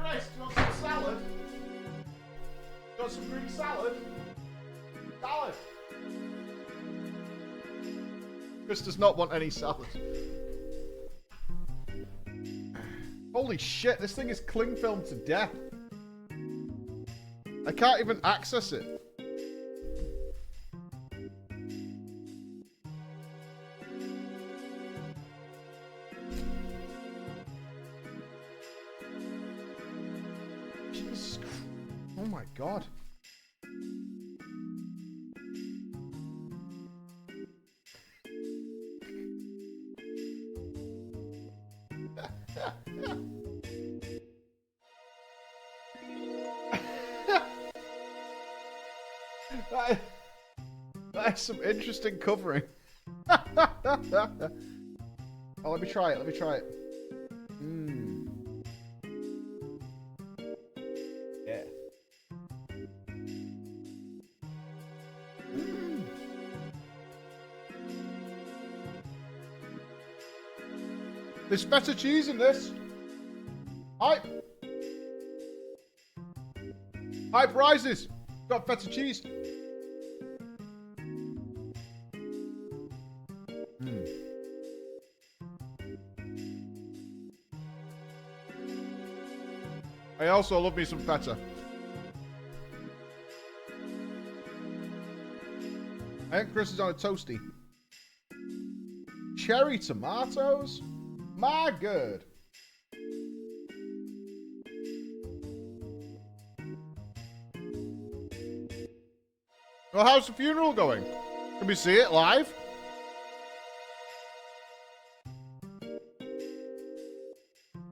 Christ, you want some salad? You want some Greek salad? Salad! Chris does not want any salad. Holy shit, this thing is cling filmed to death. I can't even access it. Jesus Christ. Oh my god. That is some interesting covering. Oh, let me try it. Let me try it. Yeah. There's feta cheese in this. Hype rises. Got feta cheese. I also love me some feta. I think Chris is on a toasty. Cherry tomatoes? My good. Well, how's the funeral going? Can we see it live?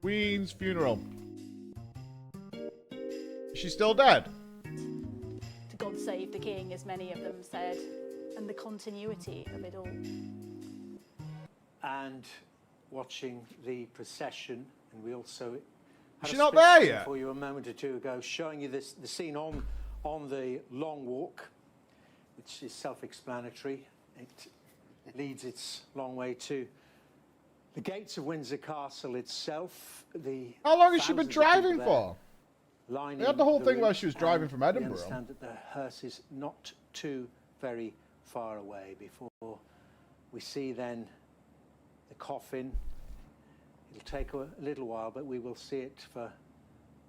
Queen's funeral. Is she still dead? To God save the king, as many of them said, and the continuity of it all. And watching the procession, and we also had She's a not there speech yet. for you a moment or two ago, showing you the scene on the long walk, which is self-explanatory. It leads its long way to the gates of Windsor Castle itself. How long has she been driving for? They They had the whole thing where she was driving from Edinburgh. We understand that the hearse is not too very far away before we see then the coffin. It'll take a little while, but we will see it for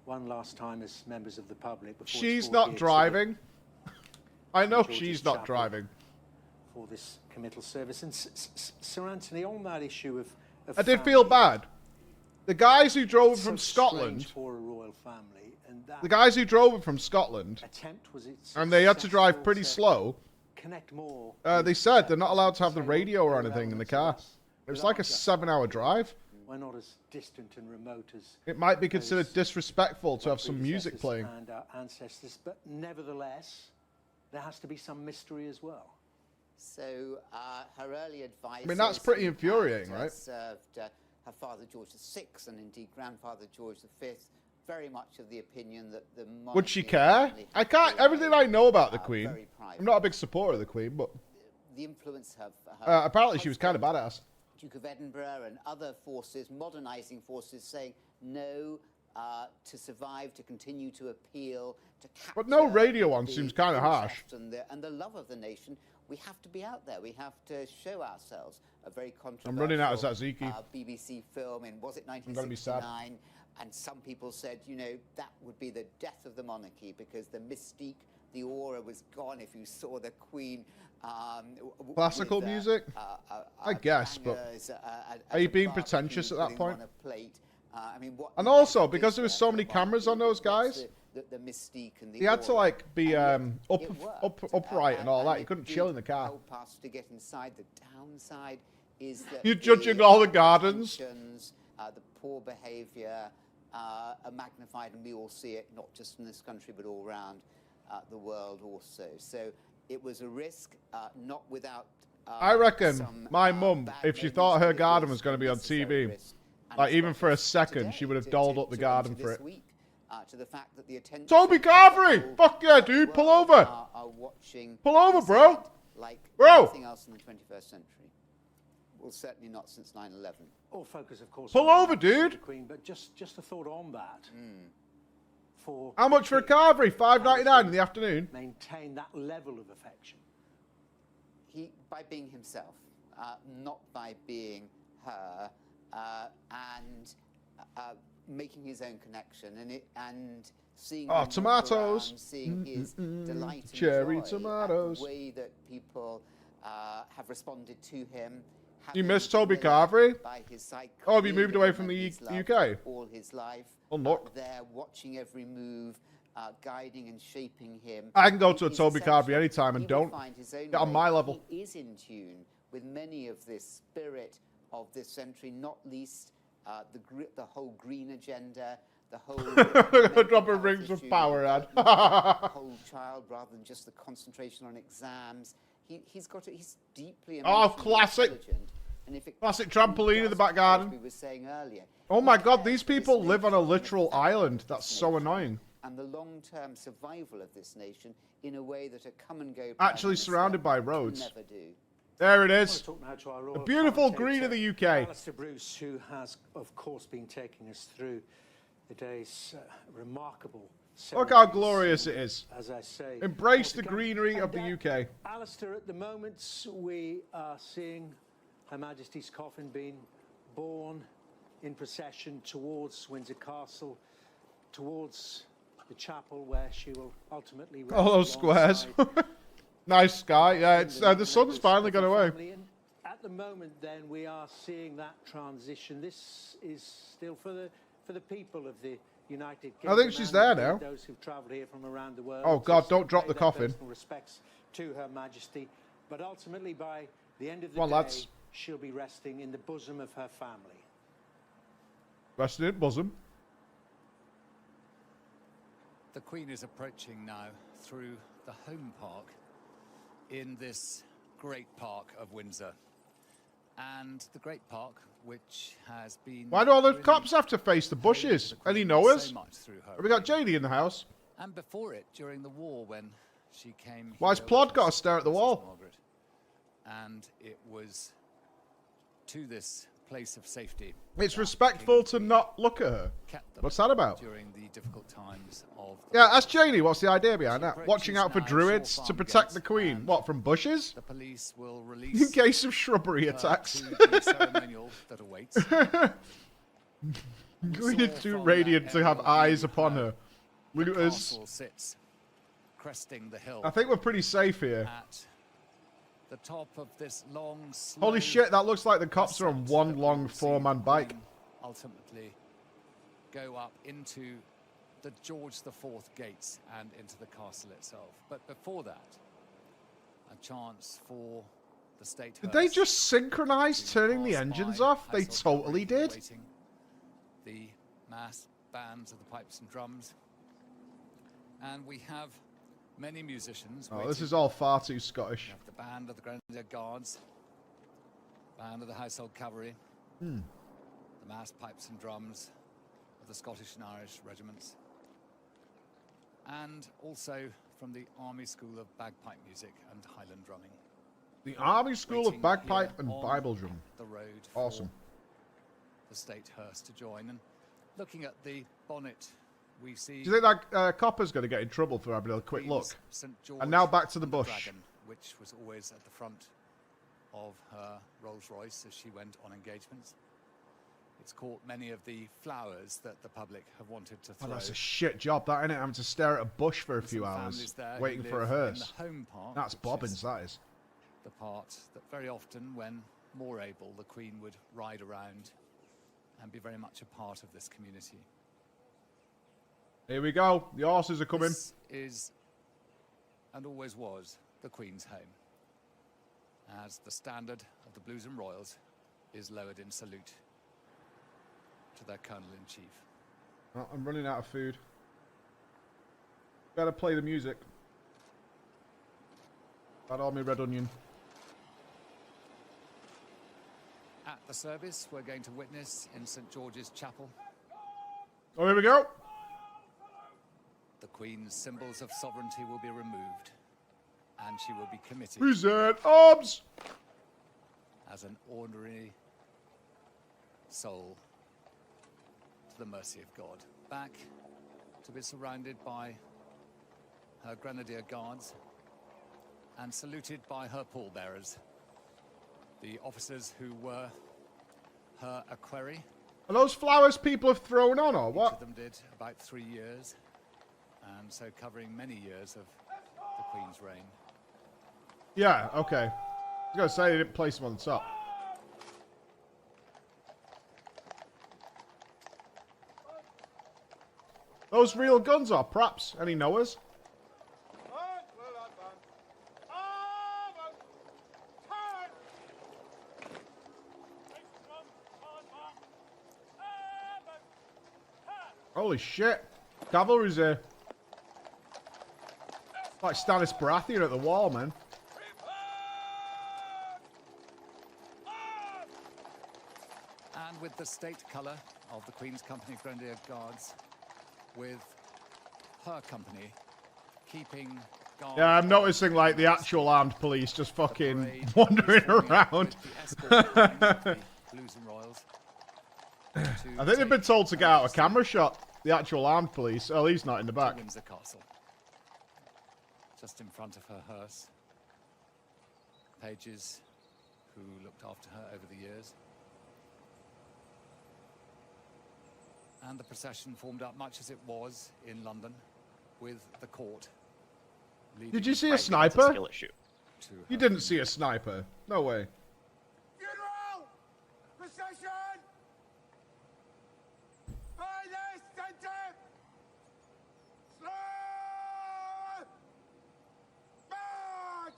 one last time as members of the public. She's not driving. I know she's not driving. For this committal service. And Sir Anthony, on that issue of I did feel bad. The guys who drove from Scotland, for a royal family, and that the guys who drove from Scotland, attempt was and they had to drive pretty slow. Connect more. They said they're not allowed to have the radio or anything in the car. It was like a 7-hour drive. We're not as distant and remote as it might be considered disrespectful to have some music playing. And our ancestors, but nevertheless, there has to be some mystery as well. So her early advice. I mean, that's pretty infuriating, right? Served her father George VI and indeed grandfather George V very much of the opinion that the monarchy. Would she care? I can't. Everything I know about the Queen, I'm not a big supporter of the Queen, but the influence of her apparently she was kind of badass. Duke of Edinburgh and other forces, modernizing forces, saying no. To survive, to continue to appeal, to capture. But no radio one seems kind of harsh. And the love of the nation, we have to be out there. We have to show ourselves. A very controversial. I'm running out of tzatziki. BBC film in, was it 1969? I'm going to be sad. And some people said, you know, that would be the death of the monarchy because the mystique, the aura was gone if you saw the Queen. Classical music? I guess, but are you being pretentious at that point? I mean, and also, because there was so many cameras on those guys, the mystique and the he had to like be upright and all that. And You couldn't chill in the car. Pass to get inside. The downside is that you're judging all the gardens. The poor behaviour are magnified, and we all see it, not just in this country, but all around the world also. So it was a risk, not without. I reckon my mum, if she thought her garden was going to be on TV. Like, even for a second, she would have dolled up the garden for it. Toby Carvery! Fuck yeah, dude, pull over! Pull over, bro! Bro! Nothing else in the 21st century. Well, certainly not since 9/11. All focus, of course. Pull over, dude! Queen, but just a thought on that. for How much for a carvery? $5.99 in the afternoon. maintain that level of affection? By being himself, not by being her, and making his own connection and seeing him walk tomatoes. around, seeing his delight and Cherry joy tomatoes. at the way that people have responded to him. You miss having Toby lived Carvery? by his side, Oh, have you moved away created from him the his love UK? all his life. Oh, look. There, watching every move, guiding and shaping him. I can go to a He's Toby essential. Carvery anytime and He will don't find his own get on way. my level. He is in tune with many of this spirit of this century, not least the whole green agenda, the whole Drop a rings of power ad. the whole child rather than just the concentration on exams. He's deeply classic. intelligent. And if it Classic trampoline in the back garden. as we were saying earlier, Oh my he god, cares these for this people live on a nation, literal the fabric of island. this That's so nation, annoying. and the long-term survival of this nation in a way that a come-and-go Actually prime surrounded by minister roads. can never do. There it I is. want to talk now to our The royal beautiful commentator, green of the UK. Alistair Bruce, who has, of course, been taking us through the day's remarkable Look how ceremonies, glorious it is. as I say. Embrace the Portugal. greenery of the And, UK. Alistair, at the moment, we are seeing Her Majesty's coffin being borne in procession towards Windsor Castle, towards the chapel where she will ultimately rest All those squares. alongside Nice sky. Yeah, it's the sun's finally gone away. and at the moment, then, we are seeing that transition. This is still for the people of the United Kingdom. I think she's and there indeed now. Those who've travelled here from around the world. Oh, God, to don't drop pay the their coffin. personal respects to Her Majesty. But ultimately, by the end of the Come on, day, lads. she'll be resting in the bosom of her family. Resting in bosom. The Queen is approaching now through the home park in this great park of Windsor. And the great park, which has been... Why do all the really cops have to face the home to bushes? the Queen Any knowers? so much through her Have we got reign. JD in the house? And before it, during the war, when she came... Why's here Plod with got her to stare at the Princess wall? Margaret. And it was to this place of safety. It's that respectful King to and not look at her. Queen kept them What's that about? during the difficult times of the Yeah, war. ask JD. What's the idea behind She that? Watching out for approaches now druids Shore to Farm protect Gate the Queen. and What, from bushes? The police will In release case of shrubbery her attacks. to the ceremonial that awaits. Queen is too radiant to have eyes upon her. The Looters. castle sits cresting the hill I think we're pretty safe here. at the top of this long, Holy slow shit, that looks like the cops are on ascent one that we long will see four-man the bike. Queen ultimately go up into the George IV gates and into the castle itself. But before that, a chance for the state. Did they hearse just synchronize to turning the pass engines by off? They household totally cavalry did. awaiting the mass bands of the pipes and drums. And we have many musicians. Oh, this waiting. is all far too We Scottish. have the band of the Grenadier Guards, band of the Household Cavalry, Hmm. the mass pipes and drums of the Scottish and Irish regiments, and also from the Army School of Bagpipe Music and Highland Drumming. The Army School of Waiting Bagpipe here and on Bible Drum. The road Awesome. for the state hearse to join. And looking at the bonnet, we see. Do you think that copper's going to get in trouble for having a quick Queen's look? St. George And now back to the and bush. Dragon, which was always at the front of her Rolls Royce as she went on engagements. It's caught many of the flowers that the public have wanted to Oh, throw. that's a shit job, that, innit? Having to stare at a bush for a Some few families hours, there who waiting for a live hearse. In the home park, That's which bobbins, is that is. the part that very often, when more able, the Queen would ride around and be very much a part of this community. Here we go. The horses are coming. This is, and always was, the Queen's home, as the standard of the Blues and Royals is lowered in salute to their Colonel-in-Chief. Oh, I'm running out of food. Better play the music. Add all my red onion. At the service, we're going to witness in St. George's Chapel Oh, here we go. the Queen's symbols of sovereignty will be removed, and she will be committed Present arms. as an ordinary soul to the mercy of God. Back to be surrounded by her grenadier guards and saluted by her pallbearers, the officers who were her equerry. Are those flowers people have thrown on, or Each what? of them did about 3 years, and so covering many years of the Queen's reign. Yeah, okay. I was going to say they didn't place them on the top. Those real guns are props. Any knowers? Holy shit. Cavalry's here. Like Stannis Baratheon at the wall, man. And with the state colour of the Queen's Company Grenadier Guards, with her company keeping guard. Yeah, I'm noticing like the actual armed police just fucking wandering around. Blues and Royals. I think they've been told to get out a camera shot. The actual armed police. Oh, he's not in the back. Windsor Castle. Just in front of her hearse. Pages who looked after her over the years. And the procession formed up much as it was in London, with the court. Did you see a sniper? To You her didn't see a sniper. No way. Funeral! Procession! Finest center! Slow! March!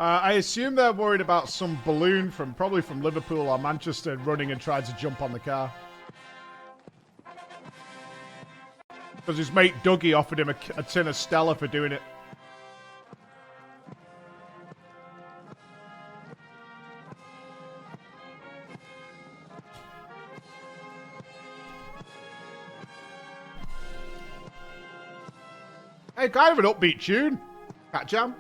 I assume they're worried about some balloon from probably from Liverpool or Manchester running and trying to jump on the car. Because his mate Dougie offered him a tin of Stella for doing it. Hey, kind of an upbeat tune. Cat Jam.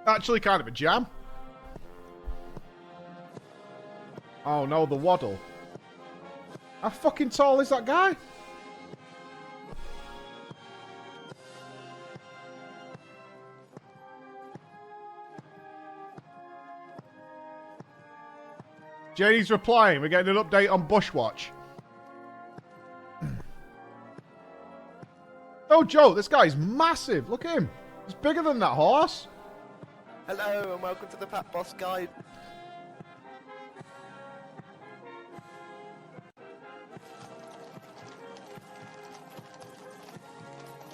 Actually, kind of a jam. Oh no, the waddle. How fucking tall is that guy? Janie's replying. We're getting an update on Bushwatch. Oh, Joe, this guy's massive. Look at him. He's bigger than that horse. Hello and welcome to the Pat Boss Guide.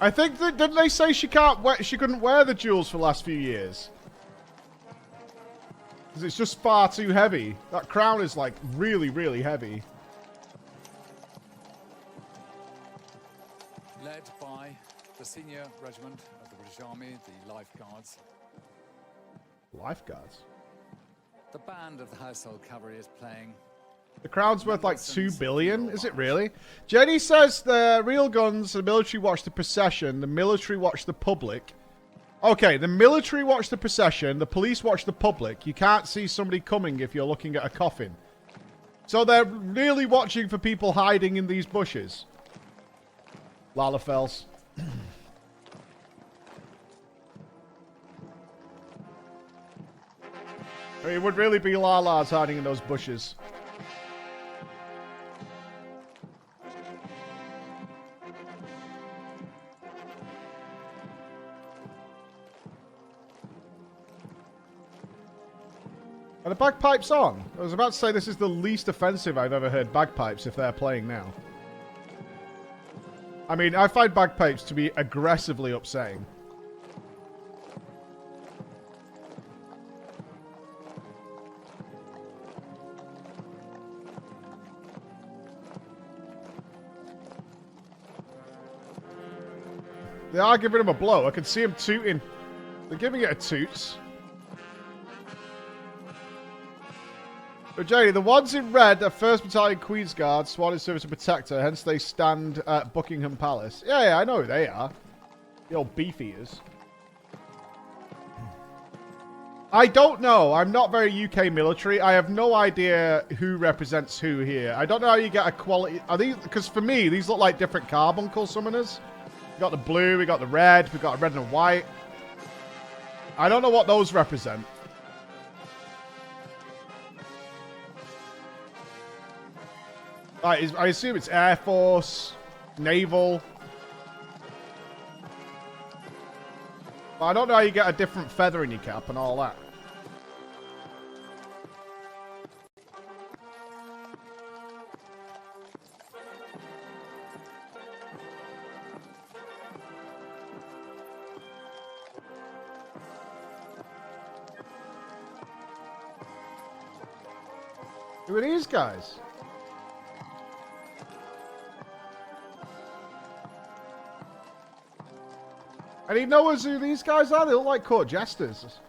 I think that didn't they say she couldn't wear the jewels for the last few years? Because it's just far too heavy. That crown is like really, really heavy. led by the senior regiment of the British Army, the Life Guards. Lifeguards? The band of the Household Cavalry is playing. The crown's worth like 2 billion? Is it really? Jenny says the real guns, the military watch the procession, the military watch the public. Okay, the military watch the procession, the police watch the public. You can't see somebody coming if you're looking at a coffin. So they're really watching for people hiding in these bushes. Lalafels. It would really be Lalas hiding in those bushes. Are the bagpipes on? I was about to say this is the least offensive I've ever heard bagpipes if they're playing now. I mean, I find bagpipes to be aggressively upsetting. They are giving him a blow. I can see him tooting. They're giving it a toots. But Jay, the ones in red are 1st Battalion Queen's Guard, sworn in service to protect her, hence they stand at Buckingham Palace. Yeah, I know who they are. The old beef eaters. I don't know. I'm not very UK military. I have no idea who represents who here. I don't know how you get a quality... Are these... Because for me, these look like different carbuncle summoners. We got the blue, we got the red, we got a red and a white. I don't know what those represent. I assume it's Air Force, Naval. But I don't know how you get a different feather in your cap and all that. Who are these guys? Any knows who these guys are? They look like court jesters.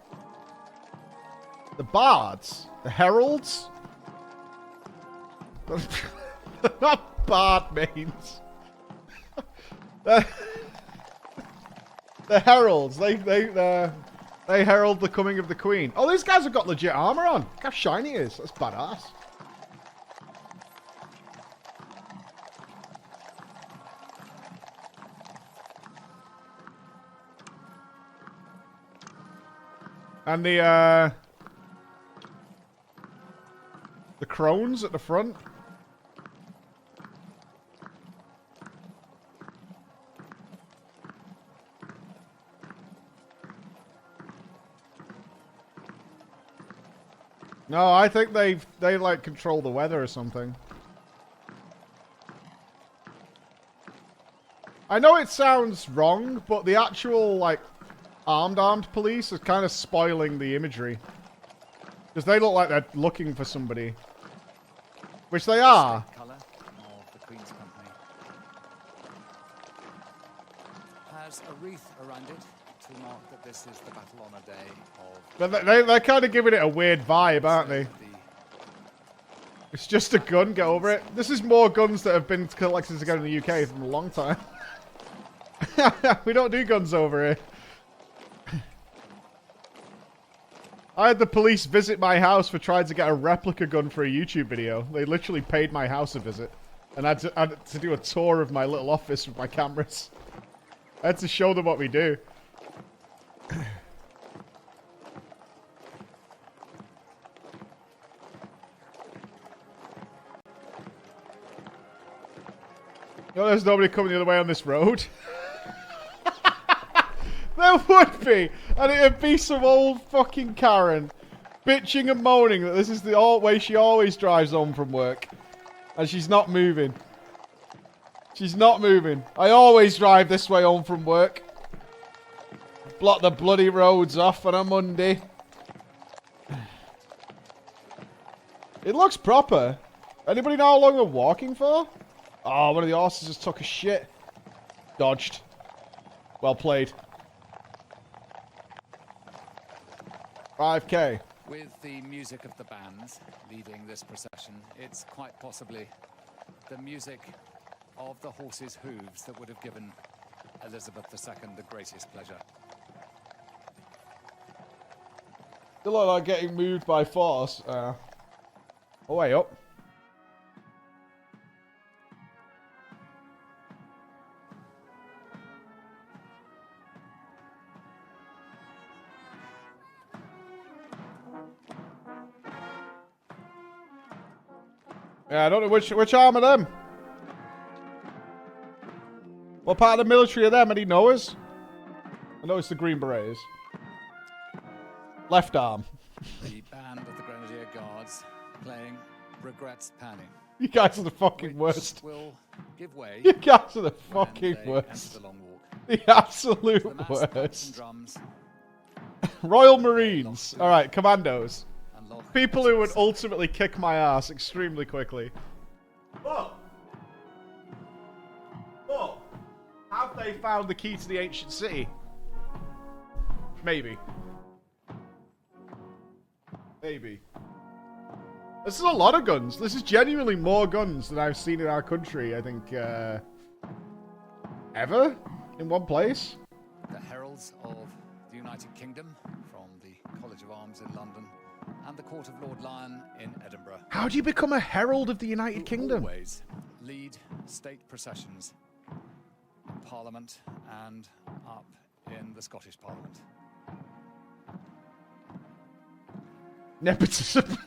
The bards. The heralds. Not bard mains. The heralds. They herald the coming of the queen. Oh, these guys have got legit armor on. Look how shiny it is. That's badass. And the crones at the front. No, I think they like control the weather or something. I know it sounds wrong, but the actual like armed police is kind of spoiling the imagery. Because they look like they're looking for somebody. Which they are. Colour of the Queen's Company has a wreath around it to mark that this is the battle honour day of... But they're kind of giving it a weird vibe, aren't they? It's just a gun, get over it. This is more guns that have been collected together in the UK for a long time. We don't do guns over here. I had the police visit my house for trying to get a replica gun for a YouTube video. They literally paid my house a visit. And I had to do a tour of my little office with my cameras. I had to show them what we do. No, there's nobody coming the other way on this road. There would be, and it'd be some old fucking Karen bitching and moaning that this is the way she always drives home from work, and she's not moving. She's not moving. I always drive this way home from work. Block the bloody roads off on a Monday. It looks proper. Anybody know how long we're walking for? Oh, one of the horses just took a shit. Dodged. Well played. 5K. With the music of the bands leading this procession, it's quite possibly the music of the horses' hooves that would have given Elizabeth II the greatest pleasure. They look like getting moved by force. Oh, way up. Yeah, I don't know which arm of them. What part of the military are them? Any knowers? I know it's the Green Berets. Left arm. The band of the Grenadier Guards playing Regrets Panning. You guys are the fucking worst. Will give way. You guys are the fucking worst. The long walk. The absolute The mass worst. drums. Royal Marines. Alright, commandos. Unlock People who would ultimately kick my ass extremely quickly. But have they found the key to the ancient city? Maybe. Maybe. This is a lot of guns. This is genuinely more guns than I've seen in our country, I think, ever in one place. the heralds of the United Kingdom from the College College of Arms in London, and the Court of Lord Lion in Edinburgh. How do you become a herald of the United Who Kingdom? always lead state processions in Parliament and up in the Scottish Parliament. Nepotism.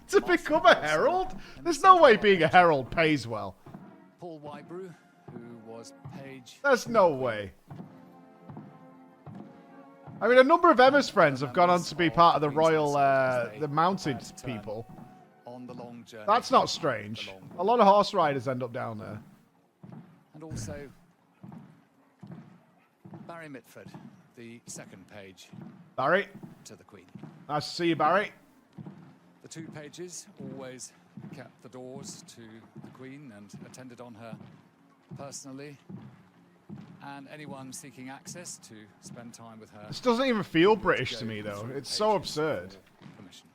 To become a herald? There's no way being a herald pays well. Paul Wybrew, who was page... There's no way. I mean, a number of Emma's friends have gone on to be part of the royal, the mounted people. On the long journey. That's not strange. A lot of horse riders end up down there. And also Barry Mitford, the second page Barry, to the Queen. nice to see you, Barry. The two pages always kept the doors to the Queen and attended on her personally. And anyone seeking access to spend time with her. This doesn't even feel British to me, though. It's so absurd. Permission.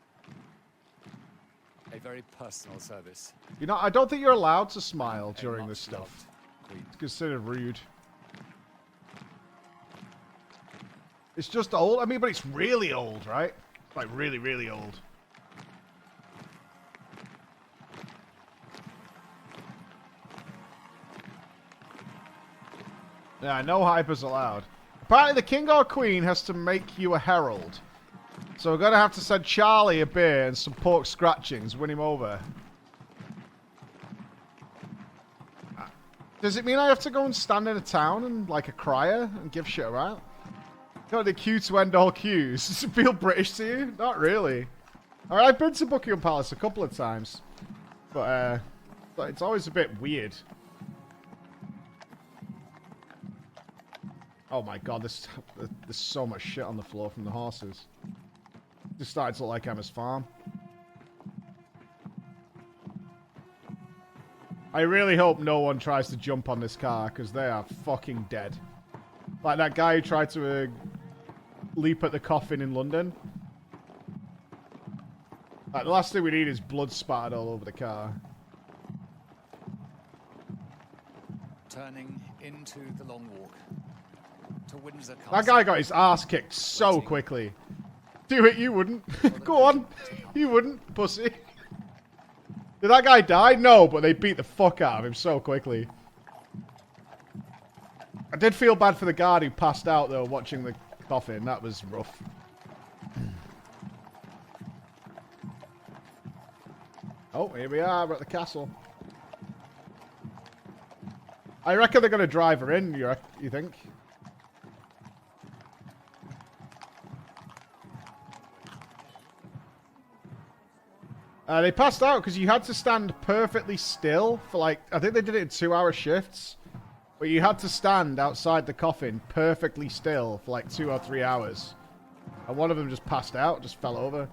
A very personal service. You know, I don't think you're allowed to smile A during much this stuff. loved Queen. It's considered rude. It's just old. I mean, but it's really old, right? Like, really, really old. Yeah, no hypers allowed. Apparently the king or queen has to make you a herald. So we're going to have to send Charlie a beer and some pork scratchings, win him over. Does it mean I have to go and stand in a town and like a crier and give shit around? Got the queue to end all queues. Does it feel British to you? Not really. Alright, I've been to Buckingham Palace a couple of times. But it's always a bit weird. Oh my god, there's so much shit on the floor from the horses. This started to look like Emma's farm. I really hope no one tries to jump on this car, because they are fucking dead. Like that guy who tried to leap at the coffin in London. Like, the last thing we need is blood spattered all over the car. Turning into the long walk to Windsor Castle. That guy got his ass kicked so quickly. Do it, you wouldn't. Go on. You wouldn't, pussy. Did that guy die? No, but they beat the fuck out of him so quickly. I did feel bad for the guard who passed out, though, watching the coffin. That was rough. Oh, here we are. We're at the castle. I reckon they're going to drive her in, you think? They passed out because you had to stand perfectly still for like, I think they did it in 2-hour shifts. But you had to stand outside the coffin perfectly still for like 2 or 3 hours. And one of them just passed out, just fell over.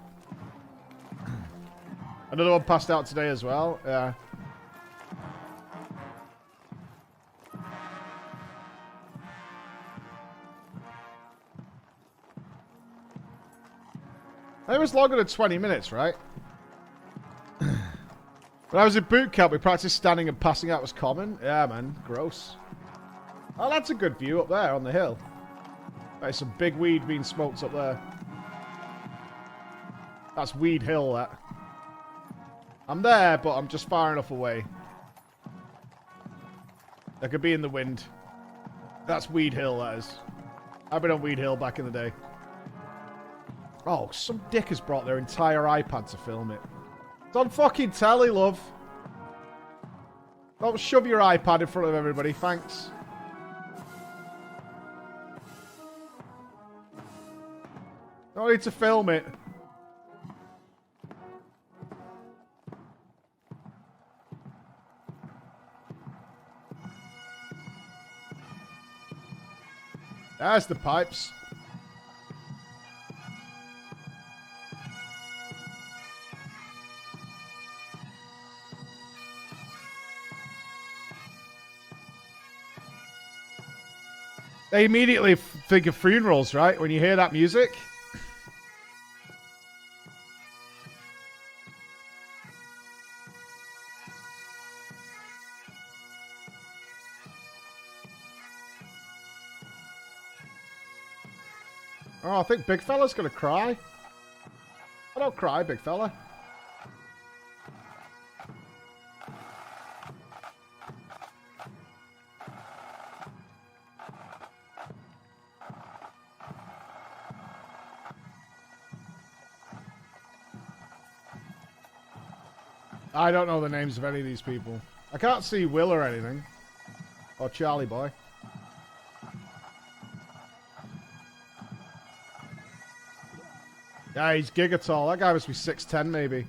Another one passed out today as well. Yeah. It was longer than 20 minutes, right? When I was in boot camp, we practiced standing and passing out was common. Yeah, man. Gross. Oh, that's a good view up there on the hill. There's some big weed being smoked up there. That's Weed Hill, that. I'm there, but I'm just far enough away. I could be in the wind. That's Weed Hill, that is. I've been on Weed Hill back in the day. Oh, some dick has brought their entire iPad to film it. It's on fucking telly, love. Don't shove your iPad in front of everybody, thanks. Don't need to film it. There's the pipes. They immediately think of funerals, right? When you hear that music. Oh, I think Big Fella's gonna cry. Don't cry, big fella. I don't know the names of any of these people. I can't see Will or anything. Or Charlie Boy. Yeah, he's giga tall. That guy must be 6'10", maybe.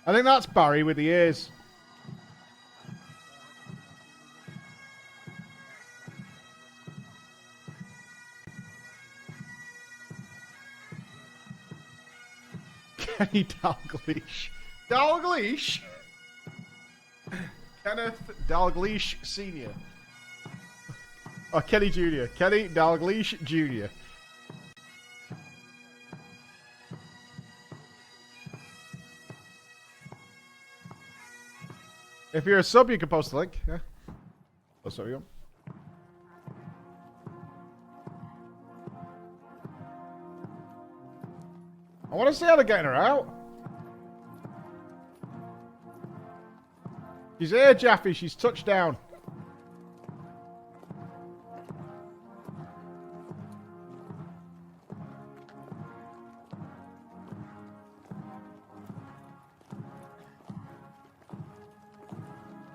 I think that's Barry with the ears. Kenny Dalglish. Dalglish? Kenneth Dalglish Sr. Oh, Kenny Jr. Kenny Dalglish Jr. If you're a sub, you can post a link. Yeah. Oh, sorry, go. I want to see how they're getting her out. She's here, Jaffe. She's touched down.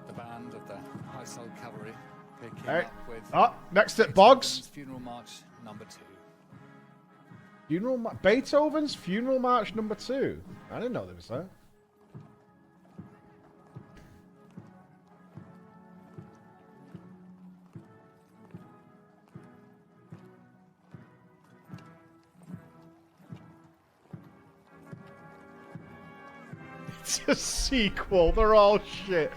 The band of the Household Cavalry picking Hey. up with Next at Boggs. Funeral March number 2. Beethoven's Funeral March number 2. I didn't know there was that. It's a sequel. They're all shit.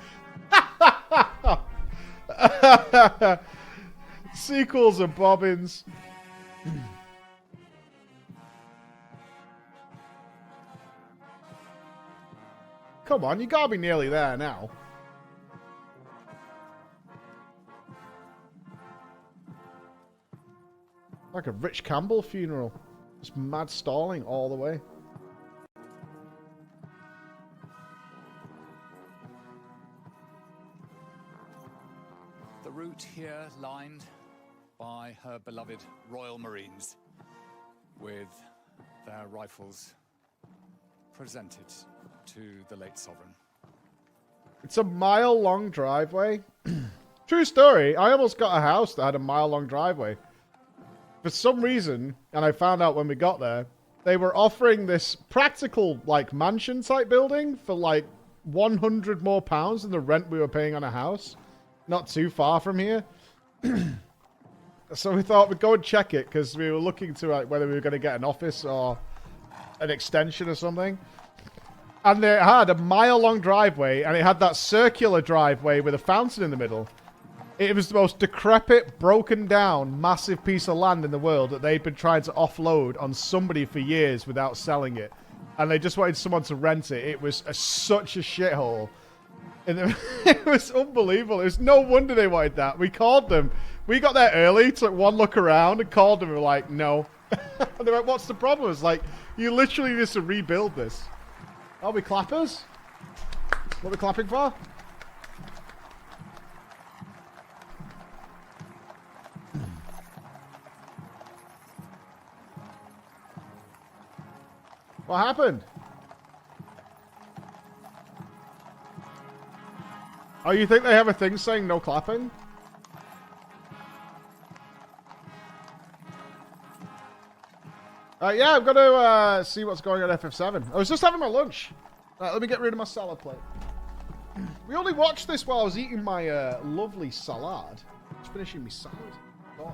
Sequels are bobbins. Come on, you gotta be nearly there now. Like a Rich Campbell funeral. Just mad stalling all the way. The route here lined by her beloved Royal Marines with their rifles presented to the late sovereign. It's a mile-long driveway. True story. I almost got a house that had a mile-long driveway. For some reason, and I found out when we got there, they were offering this practical, like, mansion-type building for, like, 100 more pounds than the rent we were paying on a house. Not too far from here. So we thought we'd go and check it, because we were looking to, like, whether we were going to get an office or an extension or something. And it had a mile-long driveway, and it had that circular driveway with a fountain in the middle. It was the most decrepit, broken-down, massive piece of land in the world that they'd been trying to offload on somebody for years without selling it. And they just wanted someone to rent it. It was such a shithole. And it was unbelievable. It was no wonder they wanted that. We called them. We got there early, took one look around, and called them. We were like, no. And they were like, what's the problem? It's like, you literally need to rebuild this. Are we clappers? What are we clapping for? What happened? Oh, you think they have a thing saying no clapping? Yeah, I'm going to see what's going on at FF7. I was just having my lunch. Let me get rid of my salad plate. We only watched this while I was eating my lovely salad. Just finishing my salad. Oh.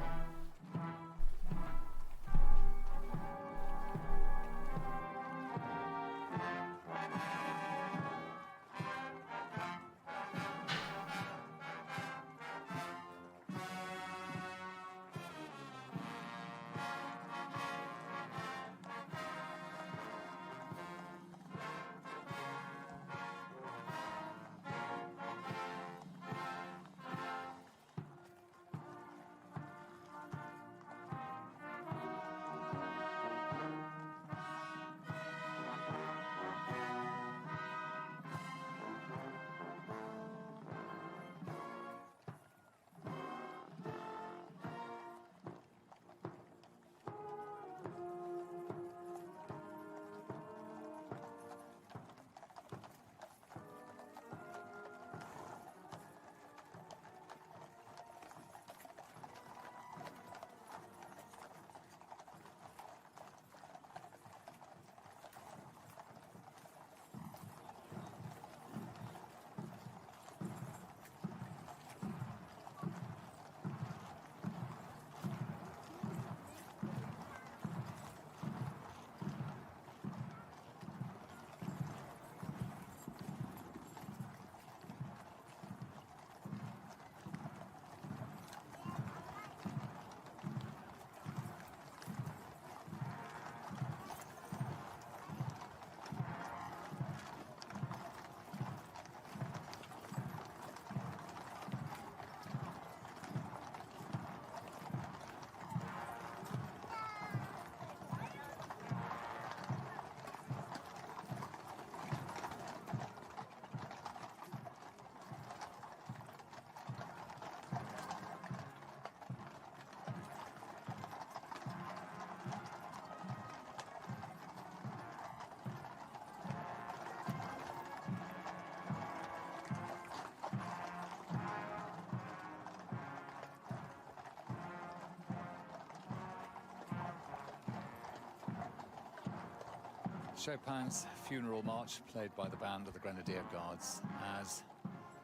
Chopin's funeral march played by the band of the Grenadier Guards as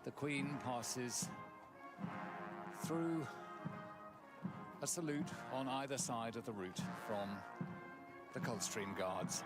the Queen passes through a salute on either side of the route from the Coldstream Guards.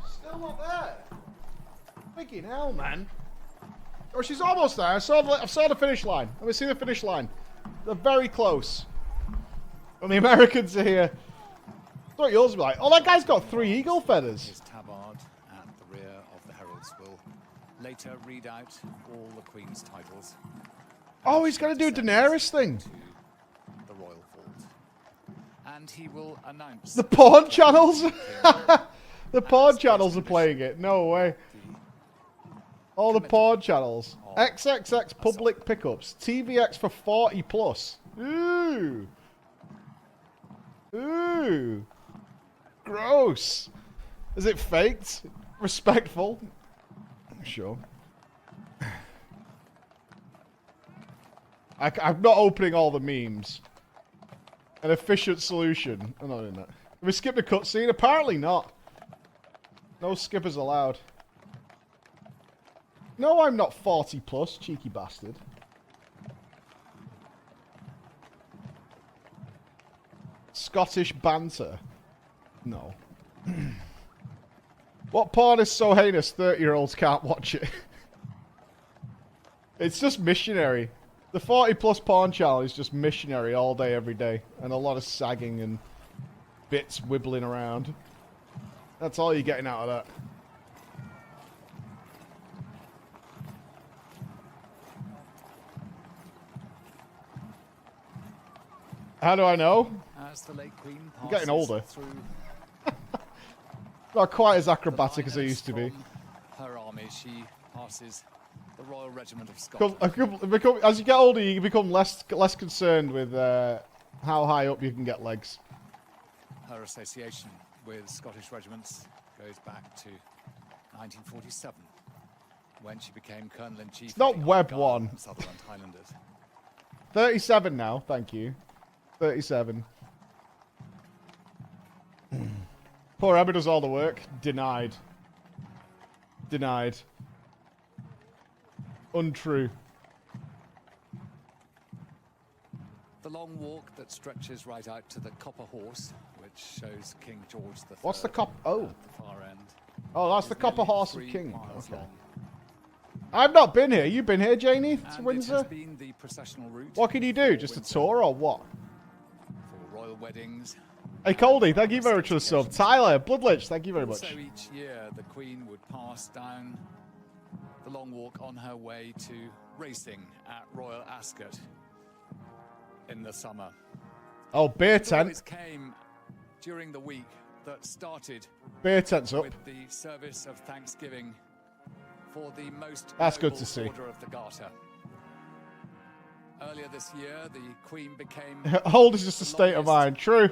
Still not there. Freaking hell, man. Oh, she's almost there. I saw the finish line. Let me see the finish line. They're very close. And the Americans are here. I thought yours would be like, oh, that guy's got 3 eagle feathers. His tabard at the rear of the heralds will later read out all the Queen's titles. Oh, he's going to do a Daenerys thing. To the royal vault. And he will announce The porn channels? The porn channels are playing it. No way. All the porn channels. XXX public pickups. TVX for 40 plus. Ooh. Ooh. Gross. Is it faked? Respectful? Sure. I'm not opening all the memes. An efficient solution. I'm not doing that. Have we skipped a cutscene? Apparently not. No skippers allowed. No, I'm not 40 plus, cheeky bastard. Scottish banter. No. What porn is so heinous 30-year-olds can't watch it? It's just missionary. The 40 plus porn channel is just missionary all day, every day. And a lot of sagging and bits wibbling around. That's all you're getting out of that. How do I know? as the late Queen passes I'm getting older. through Not quite as acrobatic as I used to be. her army, she passes the Royal Regiment of Scotland. As you get older, you become less concerned with how high up you can get legs. Her association with Scottish regiments goes back to 1947, when she became Colonel-in-Chief. It's not Web 1. Sutherland Highlanders. 37 now, thank you. 37. Poor Emma does all the work. Denied. Denied. Untrue. The long walk that stretches right out to the Copper Horse, which shows King George III. What's the cop? Oh. At the far end. Oh, that's is the Copper nearly Horse of 3 King. miles Okay. long. I've not been here. You've been here, Janie, to And Windsor? it has been the processional route What can you do? for Just a Windsor, tour or what? for royal weddings. Hey, Coldy, thank you very much for the sub. Tyler, Bloodlich, thank you very much. Also, each year the Queen would pass down the long walk on her way to racing at Royal Ascot in the summer. Oh, beer It always tent. came during the week that started Beer tent's up. with the service of Thanksgiving for the most That's good noble to see. Order of the Garter. Earlier this year, the Queen became Old is just a state of mind. True.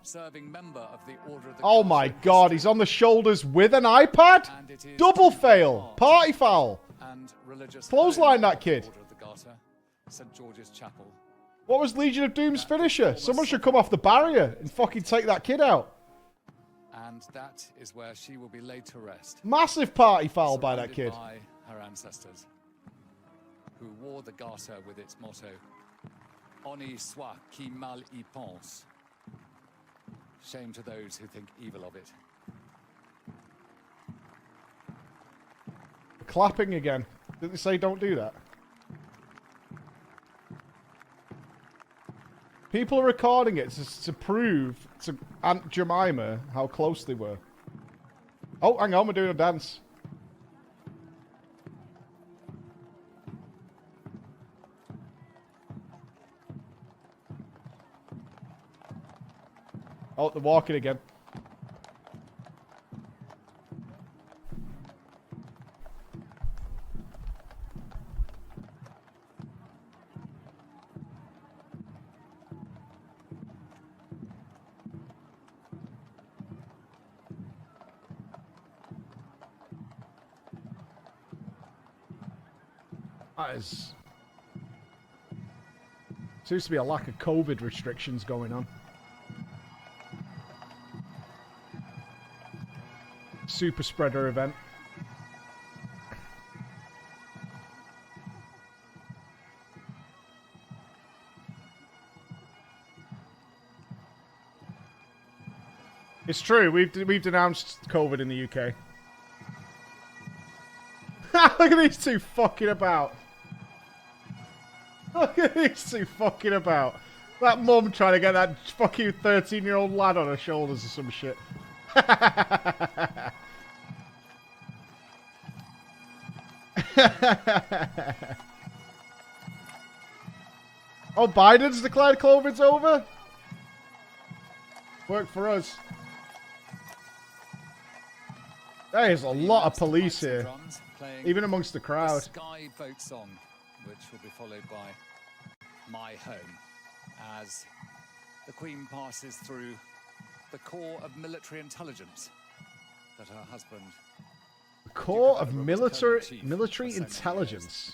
serving member of the Order of the Oh Garter my in god, history, he's on the shoulders with an iPad? and it is Double to fail. art Party foul. and religious Clothesline home that of kid. the Order of the Garter, St. George's Chapel. What was Legion of Doom's finisher? Someone should come off the barrier and fucking take that kid out. And that is where she will be laid to rest. Massive party foul by that kid. Surrounded by her ancestors, who wore the garter with its motto, Honi soit qui mal y pense. Shame to those who think evil of it. Clapping again. Did they say don't do that? People are recording it to prove to Aunt Jemima how close they were. Oh, hang on, we're doing a dance. Oh, they're walking again. That is... Seems to be a lack of COVID restrictions going on. Super spreader event. It's true. We've denounced COVID in the UK. Look at these two fucking about. Look at these two fucking about. That mum trying to get that fucking 13-year-old lad on her shoulders or some shit. Oh, Biden's declared COVID's over? Work for us. There is a lot of police here, even amongst the crowd. The Sky Boat Song, which will be followed by My Home, as the Queen passes through the core of military intelligence that her husband... The core of Colonel military Chief for military so many intelligence.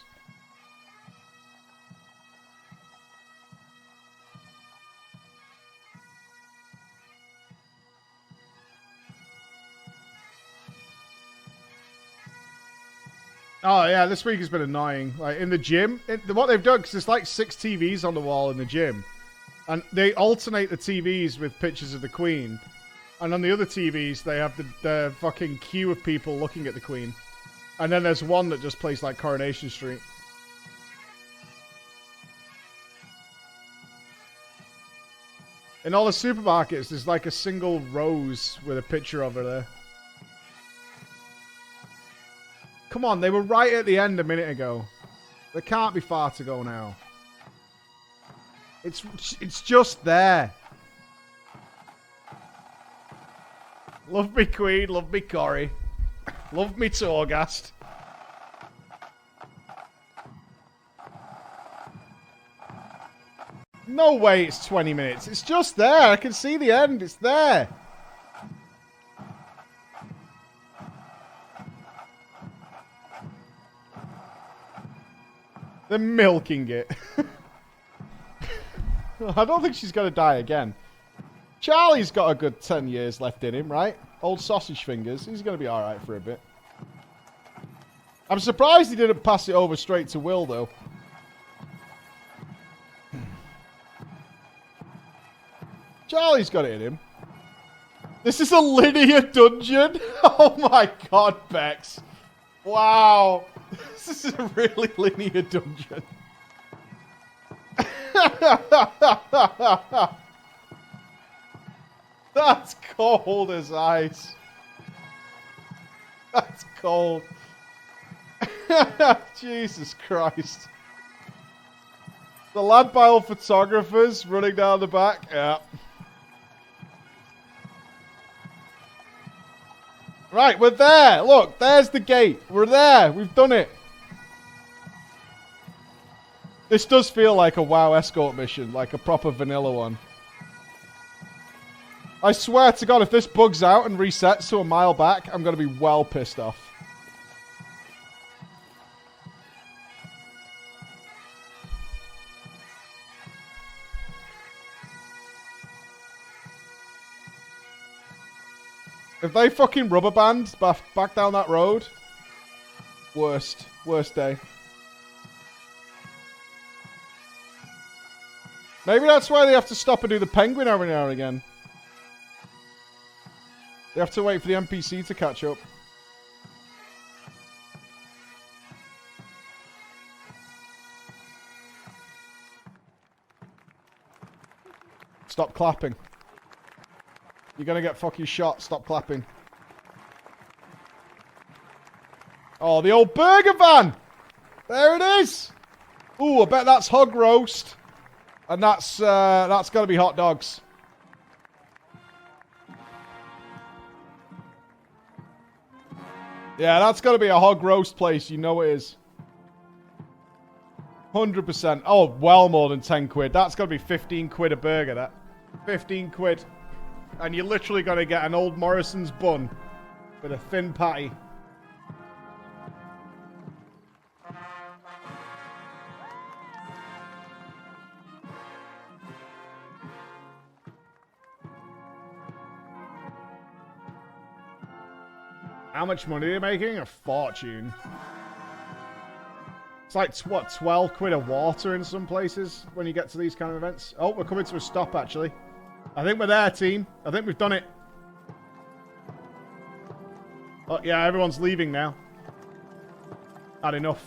Oh yeah, this week has been annoying. Like in the gym, what they've done, because there's like 6 TVs on the wall in the gym, and they alternate the TVs with pictures of the Queen, and on the other TVs they have the fucking queue of people looking at the Queen, and then there's one that just plays like Coronation Street. In all the supermarkets, there's like a single rose with a picture of her there. Come on, they were right at the end a minute ago. There can't be far to go now. It's just there. Love me Queen, love me Corrie. Love me Torghast. No way it's 20 minutes. It's just there. I can see the end. It's there. They're milking it. I don't think she's going to die again. Charlie's got a good 10 years left in him, right? Old sausage fingers. He's going to be alright for a bit. I'm surprised he didn't pass it over straight to Will, though. Charlie's got it in him. This is a linear dungeon? Oh my god, Bex. Wow. This is a really linear dungeon. That's cold as ice. That's cold. Jesus Christ. The lad by all photographers running down the back. Yeah. Right, we're there. Look, there's the gate. We're there. We've done it. This does feel like a WoW escort mission, like a proper vanilla one. I swear to God, if this bugs out and resets to a mile back, I'm going to be well pissed off. If they fucking rubber band back down that road, worst day. Maybe that's why they have to stop and do the penguin every now and again. They have to wait for the NPC to catch up. Stop clapping. You're gonna get fucking shot. Stop clapping. Oh, the old burger van! There it is! Ooh, I bet that's hog roast. And that's gotta be hot dogs. Yeah, that's gotta be a hog roast place. You know it is. 100%. Oh, well more than 10 quid. That's gotta be 15 quid a burger, that. 15 quid. And you're literally gonna get an old Morrison's bun with a thin patty. How much money are they making? A fortune. It's like, what, 12 quid a water in some places when you get to these kind of events? Oh, we're coming to a stop, actually. I think we're there, team. I think we've done it. Oh, yeah, everyone's leaving now. Had enough.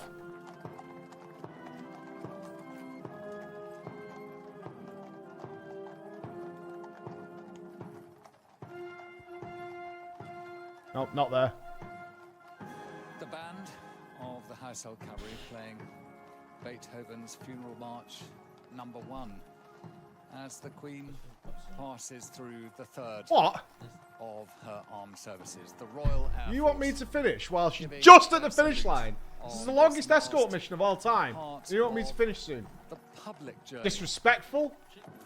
Nope, not there. The band of the Household Cavalry playing Beethoven's Funeral March #1 as the Queen passes through the third of her armed services. The Royal Air You want me Force to finish while she's just at the finish line? This is the longest escort mission of all time. You want me to finish soon? The public journey Disrespectful?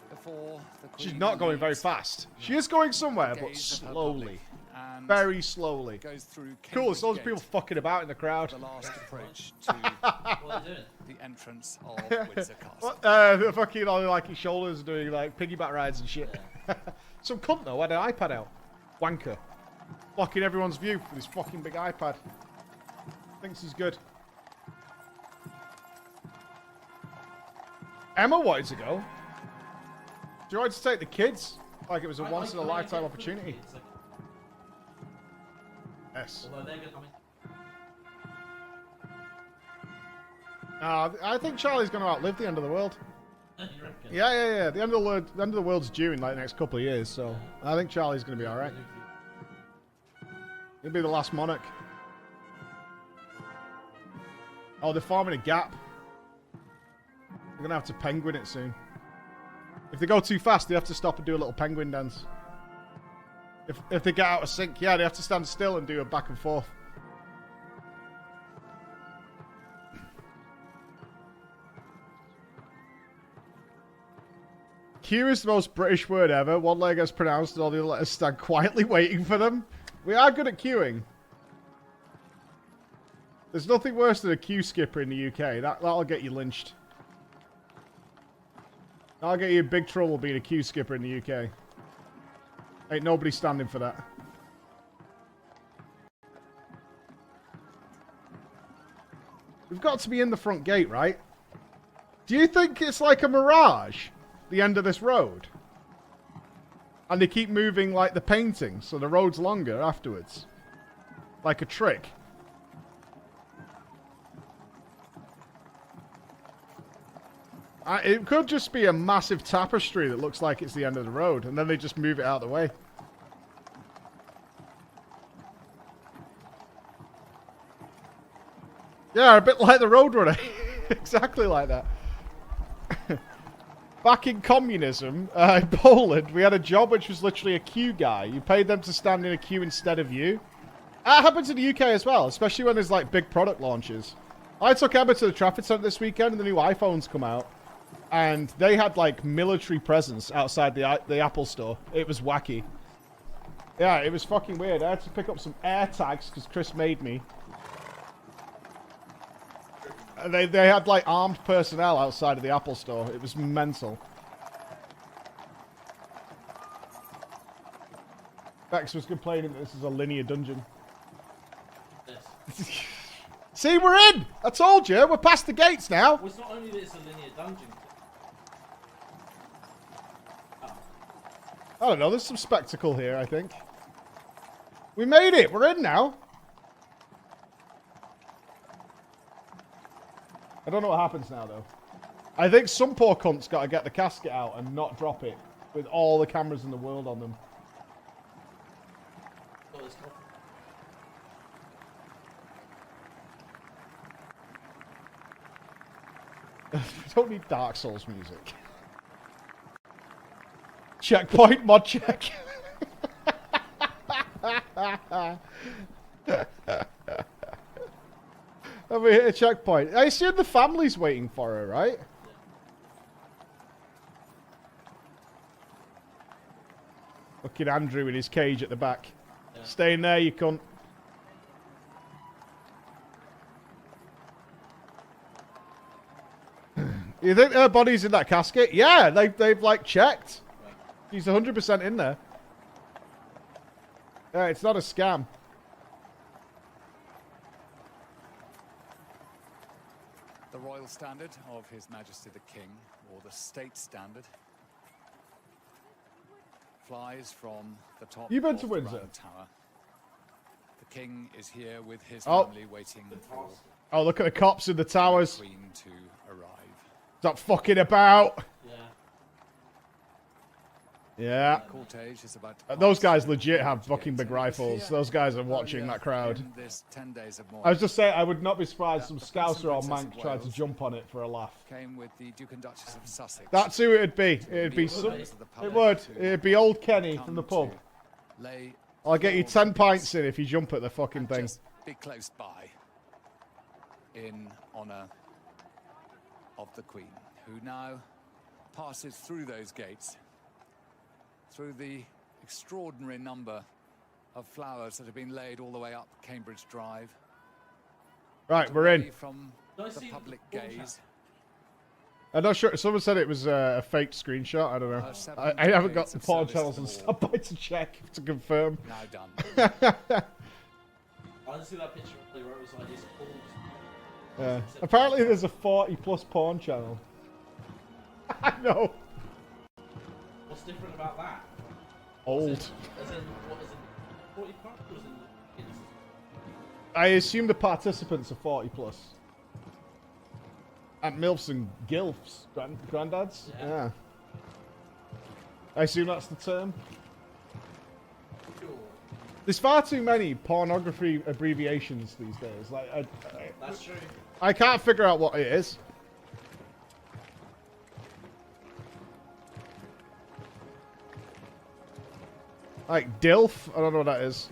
before the Queen She's not going very leaves fast. She is going somewhere, the but gaze of her slowly. public and Very slowly. goes through Cool, it's Cambridge loads of Gate, people fucking about in the crowd. the last approach to the entrance of Windsor Castle. The fucking like his shoulders doing like piggyback rides and shit. Some cunt though had an iPad out. Wanker. Blocking everyone's view with his fucking big iPad. Thinks he's good. Emma wanted to go. Do you want to take the kids? Like it was a once in a lifetime opportunity. Yes. I think Charlie's going to outlive the end of the world. Yeah. The end of the world's due in like the next couple of years, so I think Charlie's going to be all right. He'll be the last monarch. Oh, they're forming a gap. We're going to have to penguin it soon. If they go too fast, they have to stop and do a little penguin dance. If they get out of sync, yeah, they have to stand still and do a back and forth. Queue is the most British word ever. One leg gets pronounced and all the other letters stand quietly waiting for them. We are good at queuing. There's nothing worse than a queue skipper in the UK. That'll get you lynched. That'll get you in big trouble being a queue skipper in the UK. Ain't nobody standing for that. We've got to be in the front gate, right? Do you think it's like a mirage, the end of this road? And they keep moving like the painting, so the road's longer afterwards. Like a trick. It could just be a massive tapestry that looks like it's the end of the road, and then they just move it out of the way. Yeah, a bit like the Roadrunner. Exactly like that. Back in communism, in Poland, we had a job which was literally a queue guy. You paid them to stand in a queue instead of you. That happens in the UK as well, especially when there's like big product launches. I took Emma to the Trafford Centre this weekend, and the new iPhones come out. And they had, like, military presence outside the Apple store. It was wacky. Yeah, it was fucking weird. I had to pick up some AirTags, because Chris made me. And they had, like, armed personnel outside of the Apple store. It was mental. Bex was complaining that this is a linear dungeon. Yes. See, we're in! I told you, we're past the gates now. Well, it's not only that it's a linear dungeon. I don't know, there's some spectacle here, I think. We made it! We're in now! I don't know what happens now, though. I think some poor cunt's got to get the casket out and not drop it with all the cameras in the world on them. Oh, it's not. We don't need Dark Souls music. Checkpoint, mod check. Have we hit a checkpoint? I assume the family's waiting for her, right? Yeah. Looking Andrew in his cage at the back. Yeah. Stay in there, you cunt. You think her body's in that casket? Yeah, they've like checked. Right. She's 100% in there. Yeah, it's not a scam. The royal standard of His Majesty the King, or the state standard, flies from the top You been of to the Windsor? Round Tower. The King is here with his Oh. family waiting for Oh, look at the cops in the the towers. Queen to arrive. Stop fucking about. Yeah. Yeah. The cortege is about to Those pass guys through legit the have gates, fucking and big it was rifles. here Those guys are watching earlier that crowd. in this 10 days of I was mourning just saying, I would not be surprised some The Prince and Scouser or Princess Mank of tried to Wales jump on it for a laugh. came with the Duke and Duchess of Sussex. That's who it'd be. It'd be Meet some, members of the it public would. to It'd be old Kenny come from the pub. to lay I'll get you flowers 10 and pints wreaths in if you jump at the fucking and thing. just be close by in honour of the Queen, who now passes through those gates, through the extraordinary number of flowers that have been laid all the way up Cambridge Drive. Right, we're away in. from Don't I the see public the gaze. I'm not sure. Someone said it was a fake screenshot. I don't know. 7 I haven't got decades the of porn service channels to and the stuff by to check to confirm. Now done. I didn't see that picture where it was like it's pulled. Yeah. Apparently, there's a 40+ porn channel. I know. What's different about that? Old. As in, what is it? 40 plus or is it? I assume the participants are 40+. And MILFs and GILFs. Granddads? Yeah. I assume that's the term. Sure. There's far too many pornography abbreviations these days. Like, That's true. I can't figure out what it is. Like DILF? I don't know what that is.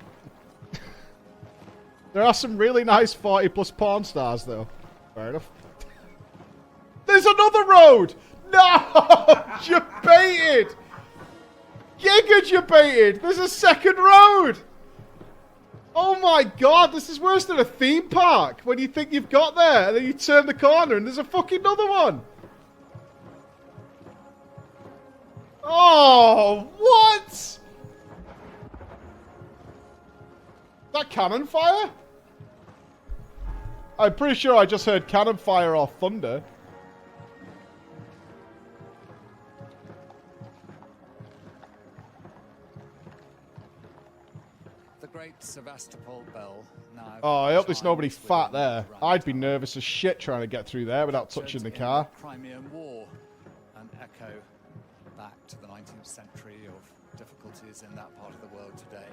There are some really nice 40+ porn stars, though. Fair enough. There's another road! No! You baited! Giga, you baited! There's a second road! Oh my god, this is worse than a theme park. When you think you've got there, and then you turn the corner and there's a fucking other one. Oh, what? Is that cannon fire? I'm pretty sure I just heard cannon fire or thunder. The great Sevastopol bell now. Oh, I hope there's nobody chimes fat within there. the round I'd be tower. nervous as shit trying to get through there without touching the In car. Crimean War, an echo back to the 19th century of difficulties in that part of the world today.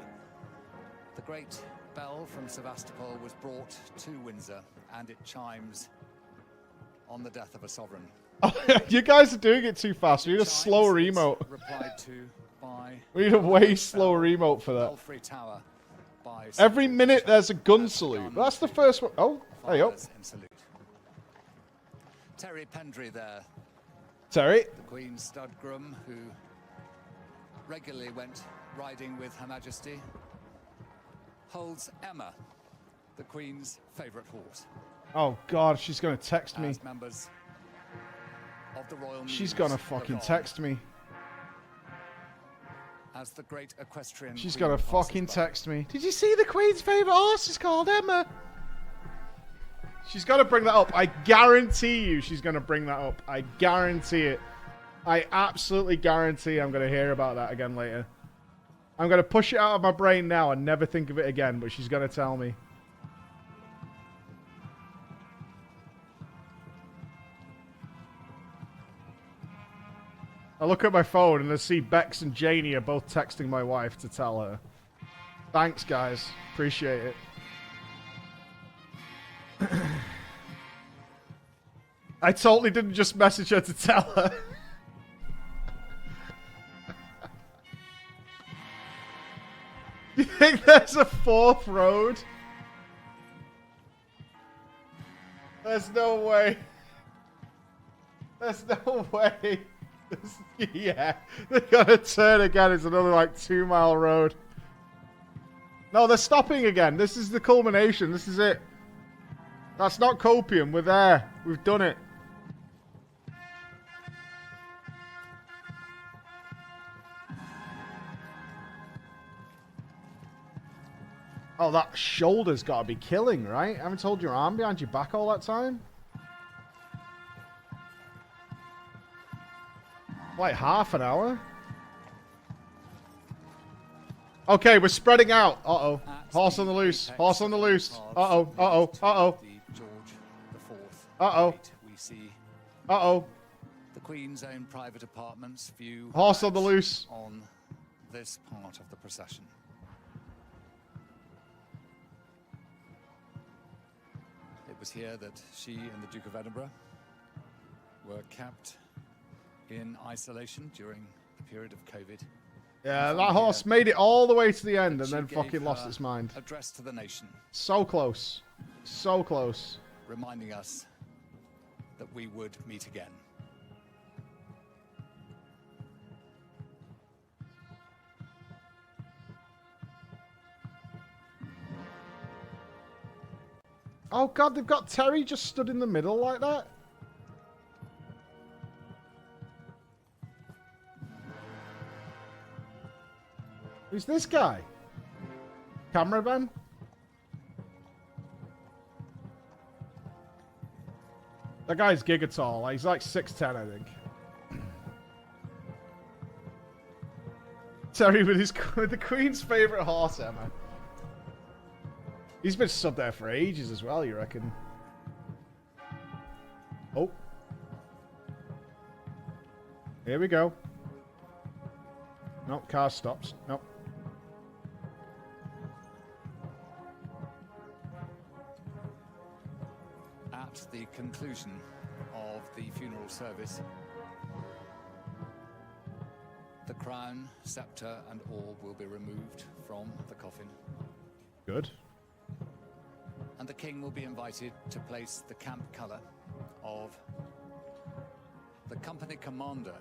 The great bell from Sevastopol was brought to Windsor, and it chimes on the death of a sovereign. You guys are doing it too fast. We need a Chimes slower is emote. replied to by We need a way slower emote for that. Belfry Tower by Every St. minute there's a gun As salute. begun That's the first one. Oh, there you go. fires in salute. Terry Pendry there, Terry? the Queen's stud groom, who regularly went riding with Her Majesty, holds Emma, the Queen's favourite horse. Oh, God, she's going to text me. As members of the Royal She's Mews going to look fucking on text me. As the great equestrian She's queen going to passes fucking by. text me. Did you see the Queen's favourite horse is called Emma? She's going to bring that up. I guarantee you she's going to bring that up. I guarantee it. I absolutely guarantee I'm going to hear about that again later. I'm going to push it out of my brain now and never think of it again, but she's going to tell me. I look at my phone and I see Bex and Janie are both texting my wife to tell her. Thanks, guys. Appreciate it. I totally didn't just message her to tell her. You think there's a fourth road? There's no way. There's no way. Yeah, they're gonna turn again. It's another like 2 mile road. No, they're stopping again. This is the culmination. This is it. That's not copium. We're there. We've done it. Oh, that shoulder's got to be killing, right? I haven't told your arm behind your back all that time. Like half an hour? Okay, we're spreading out. Uh-oh. Horse on the loose. Horse on the loose. Uh-oh. Uh-oh. Uh-oh. Uh-oh. We see Uh-oh. the Queen's own private apartments view Horse on the loose. on this part of the procession. It was here that she and the Duke of Edinburgh were kept in isolation during the period of COVID. Yeah, that horse made it all the way to the end and She then gave fucking lost her its mind. Address to the nation, So close. So close. reminding us that we would meet again. Oh god, they've got Terry just stood in the middle like that? Who's this guy? Cameraman? That guy's gigatall. He's like 6'10", I think. Terry with the Queen's favourite horse, Emma. He's been stood there for ages as well, you reckon? Oh. Here we go. Nope, car stops. Nope. At the conclusion of the funeral service, the crown, scepter, and orb will be removed from the coffin. Good. And the king will be invited to place the camp colour of the company commander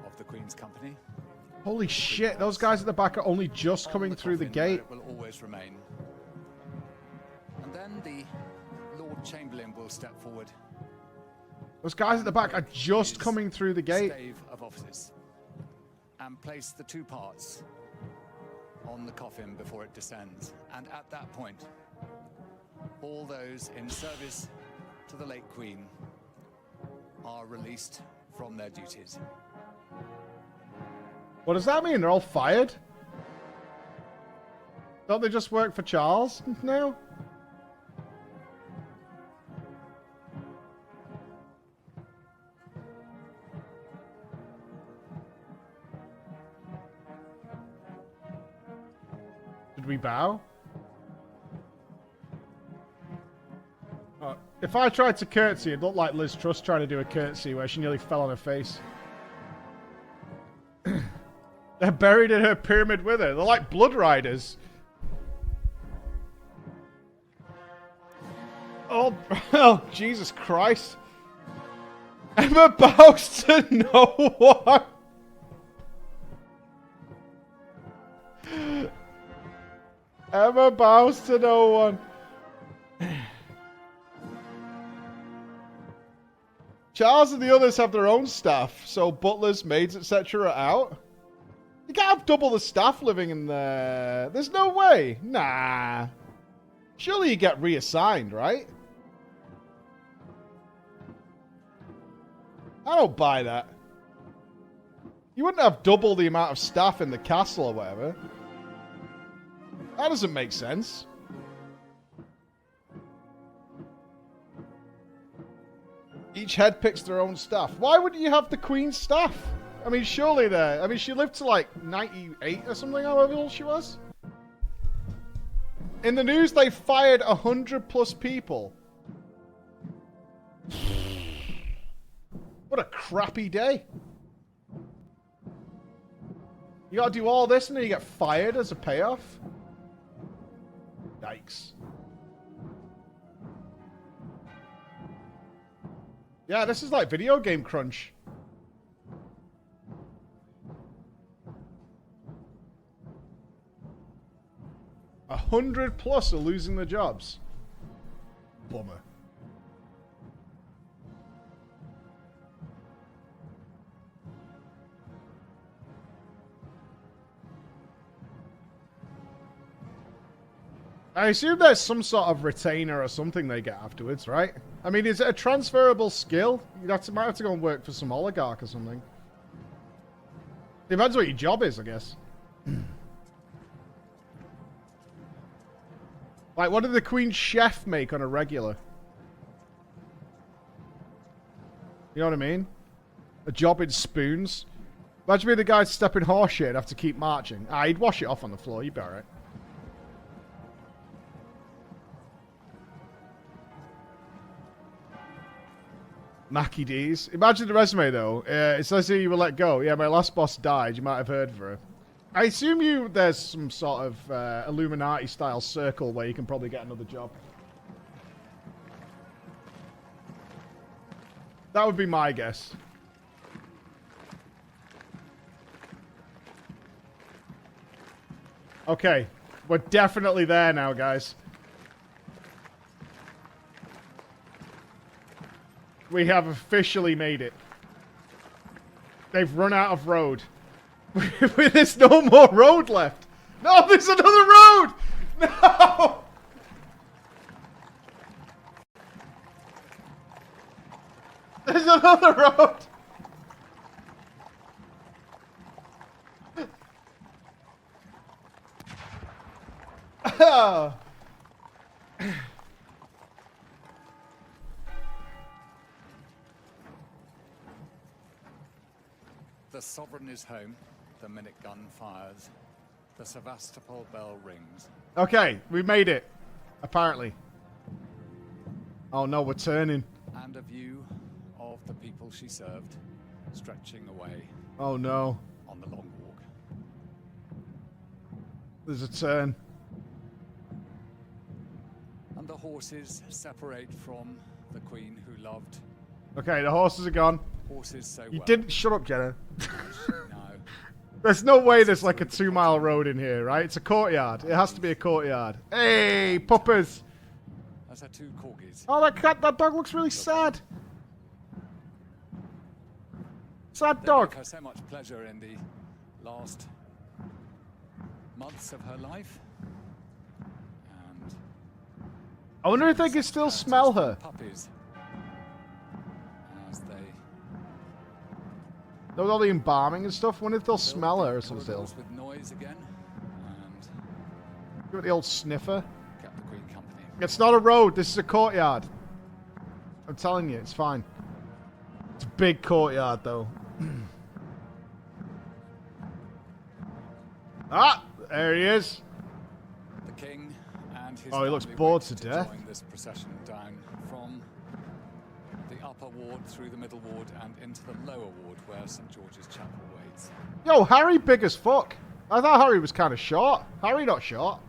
of the Queen's Company. Holy shit, those guys at the back are only just coming through the gate. It will always remain. And then the Lord Chamberlain will step forward. Those guys at the back are just coming through the gate. Stave of office, and place the two parts on the coffin before it descends. And at that point, all those in service to the late Queen are released from their duties. What does that mean? They're all fired? Don't they just work for Charles now? Did we bow? If I tried to curtsy, it looked like Liz Truss trying to do a curtsy where she nearly fell on her face. They're buried in her pyramid with her. They're like blood riders. Oh, oh Jesus Christ. Emma bows to no one. Emma bows to no one. Charles and the others have their own staff, so butlers, maids, etc. are out. You can't have double the staff living in there. There's no way. Nah. Surely you get reassigned, right? I don't buy that. You wouldn't have double the amount of staff in the castle or whatever. That doesn't make sense. Each head picks their own staff. Why wouldn't you have the queen's staff? I mean, surely there. I mean, she lived to like 98 or something, however old she was. In the news, they fired 100+ people. What a crappy day. You gotta do all this and then you get fired as a payoff? Yikes. Yeah, this is like video game crunch. A 100+ are losing their jobs. Bummer. I assume there's some sort of retainer or something they get afterwards, right? I mean, is it a transferable skill? Might have to go and work for some oligarch or something. Depends what your job is, I guess. Like, what did the Queen's chef make on a regular? You know what I mean? A job in spoons. Imagine being the guy stepping horse shit and have to keep marching. Ah, he'd wash it off on the floor. You'd be alright. Mackie D's. Imagine the resume, though. It says here you were let go. Yeah, my last boss died. You might have heard of her. I assume there's some sort of Illuminati-style circle where you can probably get another job. That would be my guess. Okay. We're definitely there now, guys. We have officially made it. They've run out of road. There's no more road left. No, there's another road! No! There's another road! Oh. The sovereign is home. The minute gun fires. The Sevastopol bell rings. Okay, we made it. Apparently. Oh no, we're turning. And a view of the people she served, stretching away. Oh no. On the long walk. There's a turn. And the horses separate from the queen who loved. Okay, the horses are gone. Horses so You well. didn't... Shut up, Jenna. No. There's no way there's like a 2-mile road in here, right? It's a courtyard. It has to be a courtyard. Hey, puppers! Those are 2 corgis. Oh, that dog looks really sad. Sad They dog. gave her so much pleasure in the last months of her life. And I wonder if they can still smell her. puppies. As they With all the embalming and stuff, I wonder if they'll filled smell the her or something. corridors with noise again, and Give it the old sniffer. kept the queen company. It's not a road, this is a courtyard. I'm telling you, it's fine. It's a big courtyard, though. Ah! There he is. The king and his Oh, he looks family bored waited to death. join this procession down from the upper ward through the middle ward and into the lower ward where St. George's Chapel waits. Yo, Harry big as fuck. I thought Harry was kind of short. Harry not short.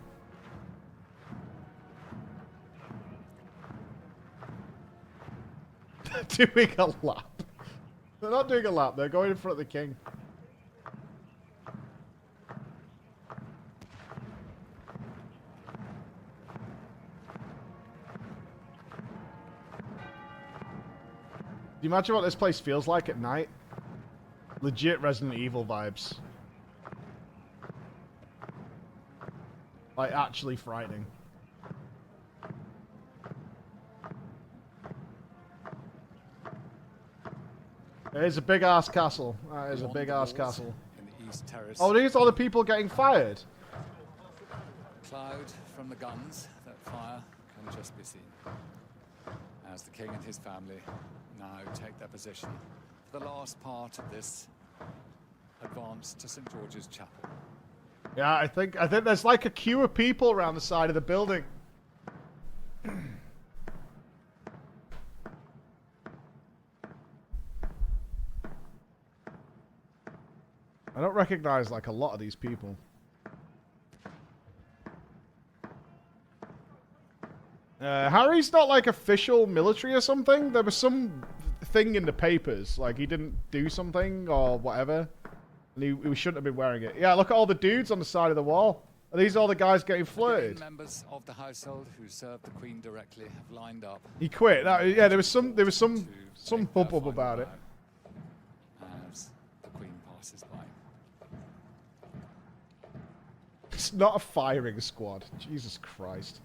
Doing a lap. They're not doing a lap. They're going in front of the king. Do you imagine what this place feels like at night? Legit Resident Evil vibes. Like, actually frightening. It is a big-ass castle. That is a big-ass castle. In the East Terrace. Oh, these are the people getting fired? Cloud from the guns that fire can just be seen as the king and his family now take their position for the last part of this advance to St. George's Chapel. Yeah, I think there's like a queue of people around the side of the building. I don't recognize like a lot of these people. Harry's not like official military or something. There was some thing in the papers, like he didn't do something or whatever, and he shouldn't have been wearing it. Yeah, look at all the dudes on the side of the wall. Are these all the guys getting flirted? Members of the household who served the Queen directly have lined up. He quit. Yeah, there was some hubbub about it. As the Queen passes by. It's not a firing squad. Jesus Christ.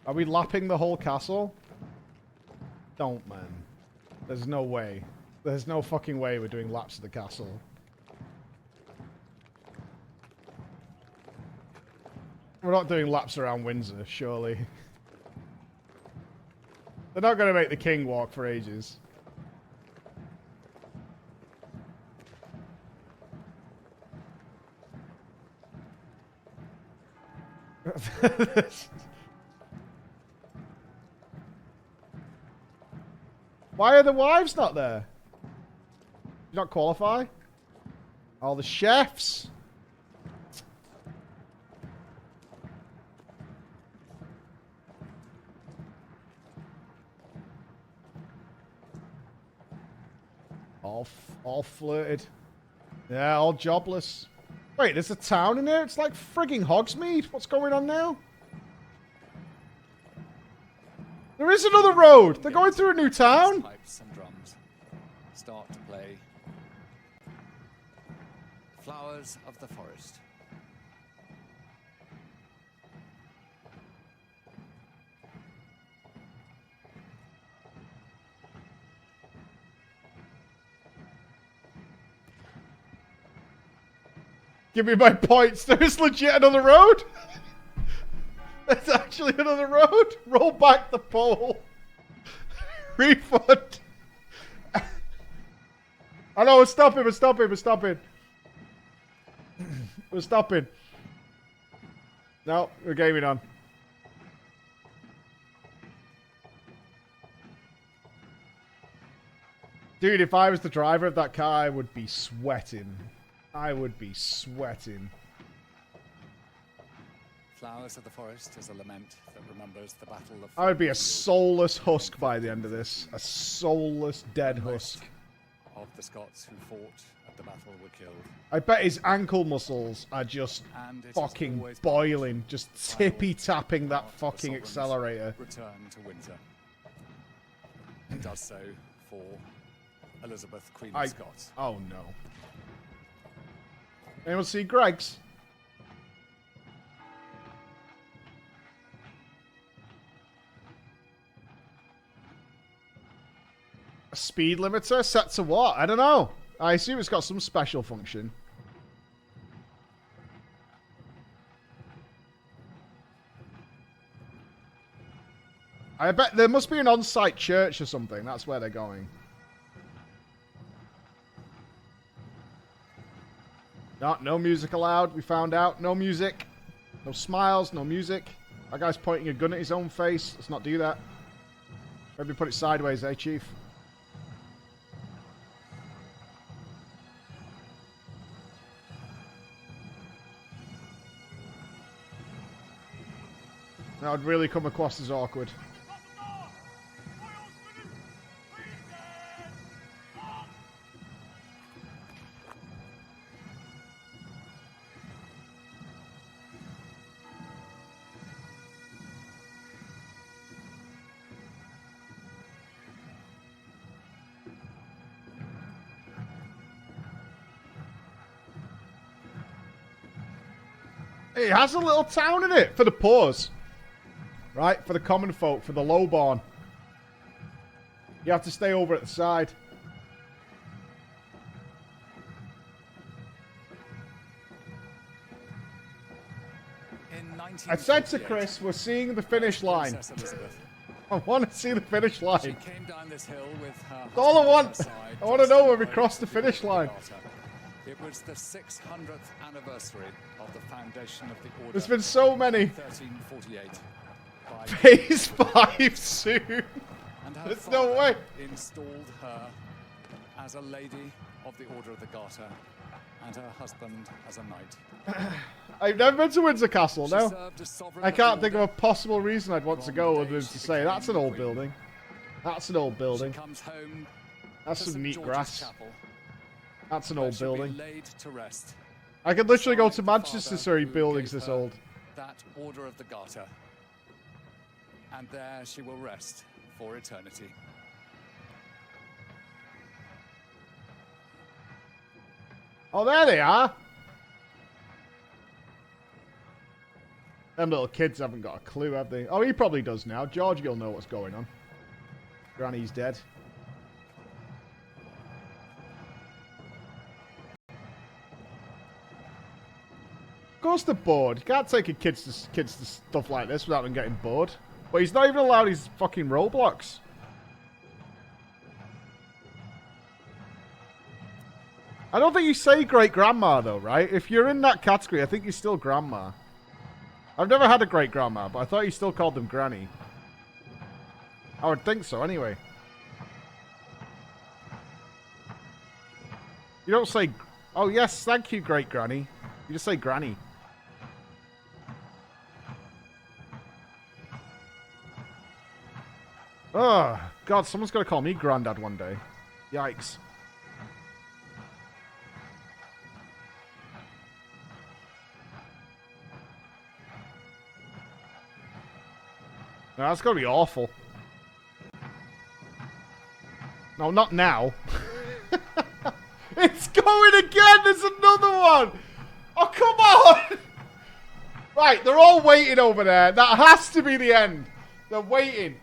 Are we lapping the whole castle? Don't, man. There's no way. There's no fucking way we're doing laps of the castle. We're not doing laps around Windsor, surely. They're not going to make the king walk for ages. Why are the wives not there? You not qualify? All the chefs. All flirted. Yeah, all jobless. Wait, there's a town in here? It's like frigging Hogsmeade. What's going on now? There is another road. They're going through a new town. Pipes and drums start to play. Flowers of the Forest. Give me my points. There is legit another road. There's actually another road. Roll back the pole. Refund. I know, we're stopping. We're stopping. No, we're gaming on. Dude, if I was the driver of that car, I would be sweating. Flowers of the Forest is a lament that remembers the battle of... I would be a soulless husk by the end of this. A soulless, dead husk. Of the Scots who fought at the battle were killed. I bet his ankle muscles are just fucking boiling, just tippy-tapping that fucking accelerator. Return to Windsor. He does so for Elizabeth, Queen of Scots. Oh no. Anyone see Greg's? A speed limiter set to what? I don't know. I assume it's got some special function. I bet there must be an on-site church or something. That's where they're going. No music allowed. We found out. No music. No smiles. No music. That guy's pointing a gun at his own face. Let's not do that. Maybe put it sideways, eh, Chief? That would really come across as awkward. It has a little town in it for the poors. Right? For the common folk, for the lowborn. You have to stay over at the side. I said to Chris, we're seeing the finish line. I want to see the finish line. She came down this hill with her That's all I want. husband at her side, I want to know when we just cross the finish line. It was the 600th anniversary of the foundation of the order. There's been so many. 1348. by Phase 5 soon. And her There's no father way. installed her as a lady of the Order of the Garter and her husband as a knight. I've never been to Windsor Castle, She no. served as sovereign I of the can't think of a order. possible reason I'd want to From go the other than day to she say, that's an became old queen. building. That's an old building. She comes home That's to some St. neat George's grass. Chapel, That's an where old she'll be building. laid to rest. I could literally go beside to the Manchester father Surrey who buildings gave this her old. That Order of the Garter. And there she will rest for eternity. Oh, there they are. Them little kids haven't got a clue, have they? Oh, he probably does now. Georgie will know what's going on. Granny's dead. Of course they're bored. You can't take a kids to stuff like this without them getting bored. But he's not even allowed his fucking Roblox. I don't think you say great grandma though, right? If you're in that category, I think you're still grandma. I've never had a great grandma, but I thought you still called them granny. I would think so, anyway. You don't say, oh yes, thank you, great granny. You just say granny. Oh, God, someone's got to call me granddad one day. Yikes. No, that's going to be awful. No, not now. It's going again! There's another one! Oh, come on! Right, they're all waiting over there. That has to be the end. They're waiting.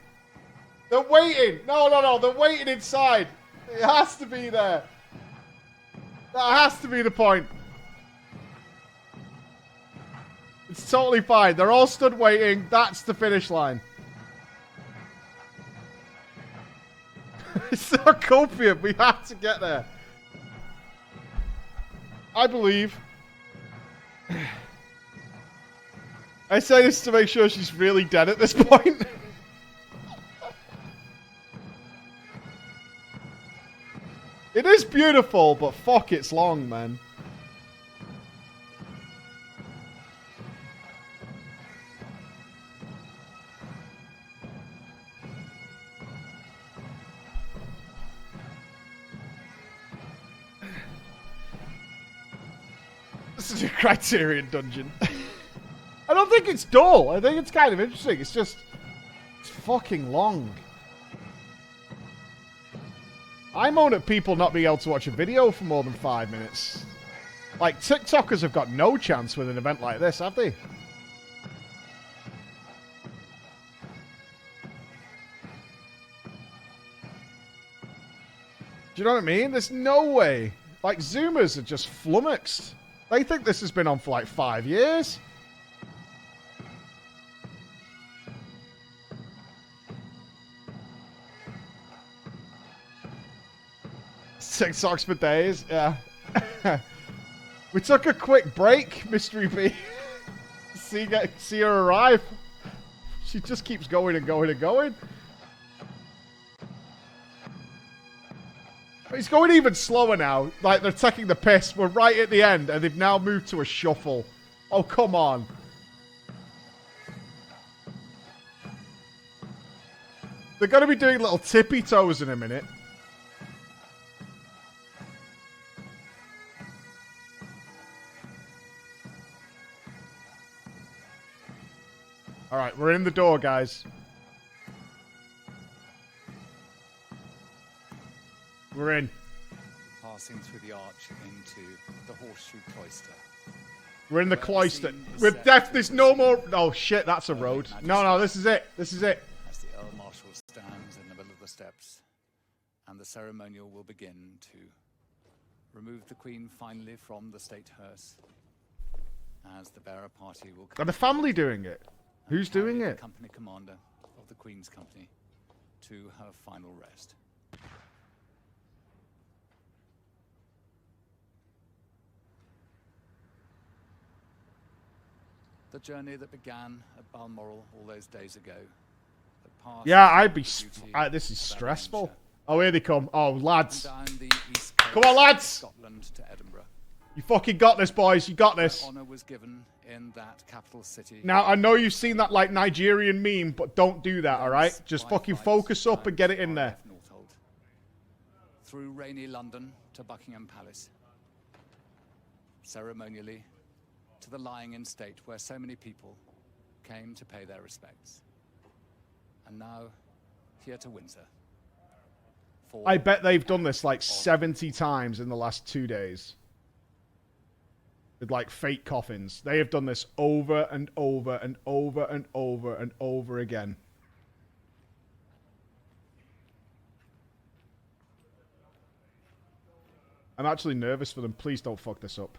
They're waiting. No, no, no. They're waiting inside. It has to be there. That has to be the point. It's totally fine. They're all stood waiting. That's the finish line. It's so copious. We have to get there. I believe. I say this to make sure she's really dead at this point. It is beautiful, but fuck, it's long, man. This is a Criterion dungeon. I don't think it's dull. I think it's kind of interesting. It's just... it's fucking long. I moan at people not being able to watch a video for more than 5 minutes. Like, TikTokers have got no chance with an event like this, have they? Do you know what I mean? There's no way. Like, Zoomers are just flummoxed. They think this has been on for like 5 years. TikToks for days, yeah. We took a quick break, Mystery B. see her arrive. She just keeps going and going and going. It's going even slower now. Like, they're taking the piss. We're right at the end, and they've now moved to a shuffle. Oh, come on. They're going to be doing little tippy toes in a minute. Alright, we're in the door, guys. We're in. Passing through the arch into the horseshoe cloister. We're in the cloister. We're deaf. There's no more. Oh shit, that's a road. No, this is it. This is it. As the Earl Marshal stands in the middle of the steps, and the ceremonial will begin to remove the Queen finally from the state hearse, as the bearer party will come. Are the family doing it? Who's doing the it? company commander of the Queen's company to her final rest. The journey that began at Balmoral all those days ago. Yeah, I'd be. This is stressful. Oh, here they come. Oh, lads. Down the east coast, Come on, lads. Scotland to Edinburgh. You fucking got this, boys. You got this. Honor was given in that capital city. Now, I know you've seen that, like, Nigerian meme, but don't do that, alright? Just fucking focus up and get it in there. Through rainy London to Buckingham Palace. Ceremonially to the lying-in state where so many people came to pay their respects. And now, here to Windsor. I bet they've done this like 70 times in the last 2 days. With like fake coffins. They have done this over and over and over and over and over again. I'm actually nervous for them. Please don't fuck this up.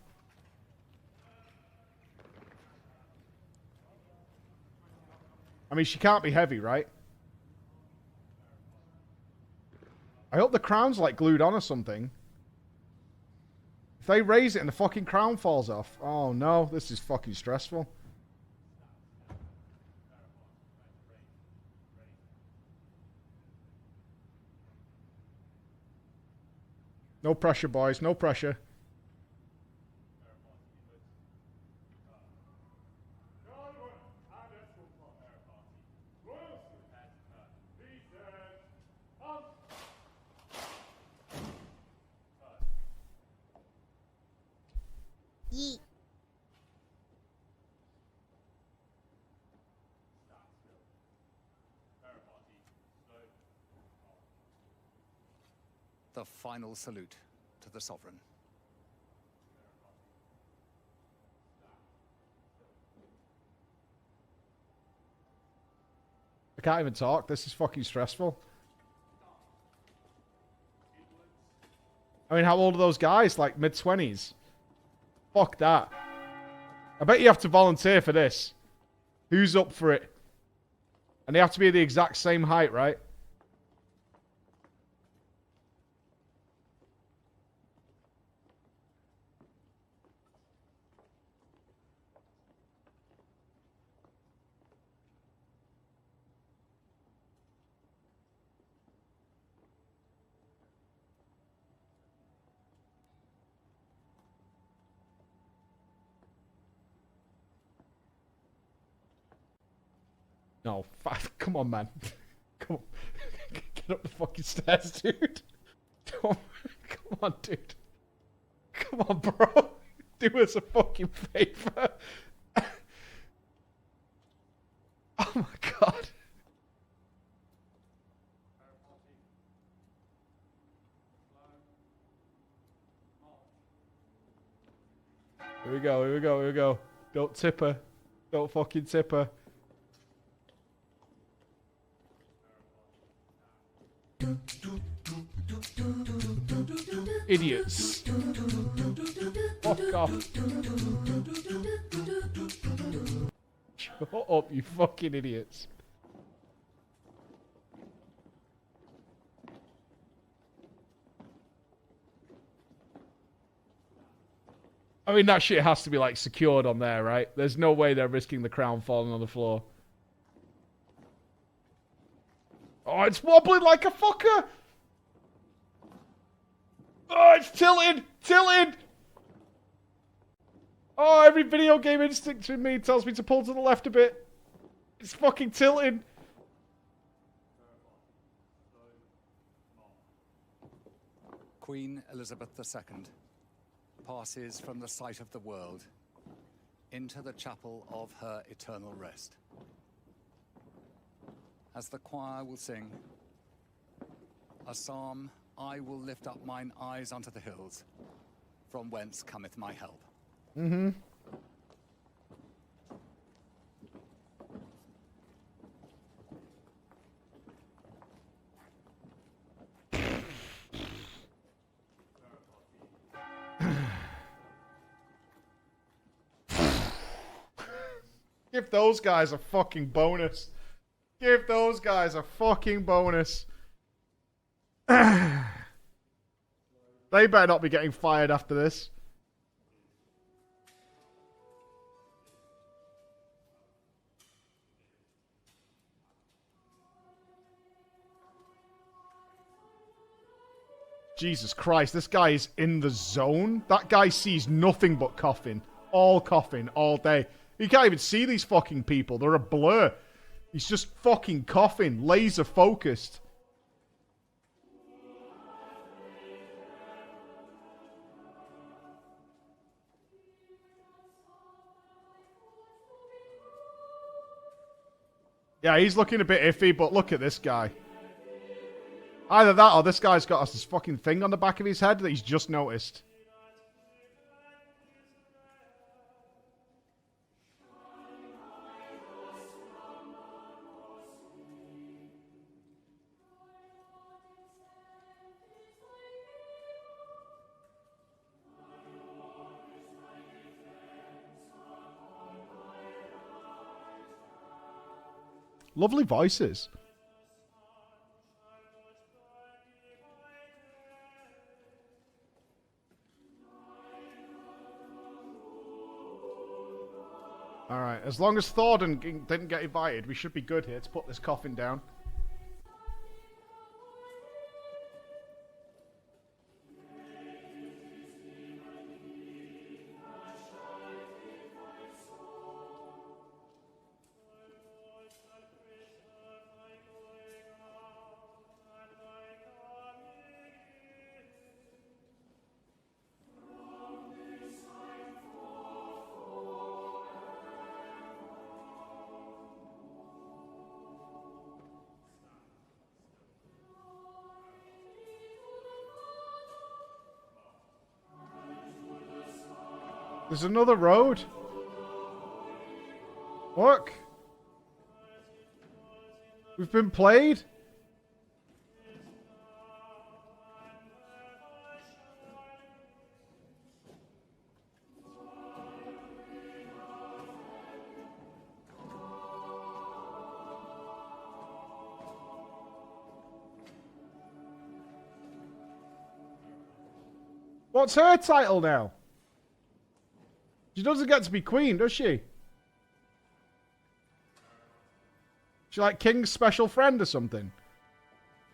I mean, she can't be heavy, right? I hope the crown's like glued on or something. If they raise it and the fucking crown falls off. Oh no, this is fucking stressful. No pressure, boys. No pressure. Yeet. The final salute to the sovereign. I can't even talk. This is fucking stressful. I mean, how old are those guys? Like mid-20s? Fuck that. I bet you have to volunteer for this. Who's up for it? And they have to be the exact same height, right? No, come on, man. Come on. Get up the fucking stairs, dude. Come on, dude. Come on, bro. Do us a fucking favor. Oh my god. Here we go, here we go, here we go. Don't tip her. Don't fucking tip her. Idiots. Fuck off. Shut up, you fucking idiots. I mean, that shit has to be, like, secured on there, right? There's no way they're risking the crown falling on the floor. Oh, it's wobbling like a fucker! Oh, it's tilted! Tilted! Oh, every video game instinct in me tells me to pull to the left a bit. It's fucking tilting. Queen Elizabeth II passes from the sight of the world into the chapel of her eternal rest. As the choir will sing a psalm, I will lift up mine eyes unto the hills, from whence cometh my help. Give those guys a fucking bonus. Give those guys a fucking bonus. They better not be getting fired after this. Jesus Christ, this guy is in the zone. That guy sees nothing but coughing. All coughing, all day. You can't even see these fucking people. They're a blur. He's just fucking coughing. Laser focused. Yeah, he's looking a bit iffy, but look at this guy. Either that or this guy's got this fucking thing on the back of his head that he's just noticed. Lovely voices. Alright, as long as Thornton didn't get invited, we should be good here to put this coffin down. There's another road. Look. We've been played. What's her title now? She doesn't get to be queen, does she? She like king's special friend or something?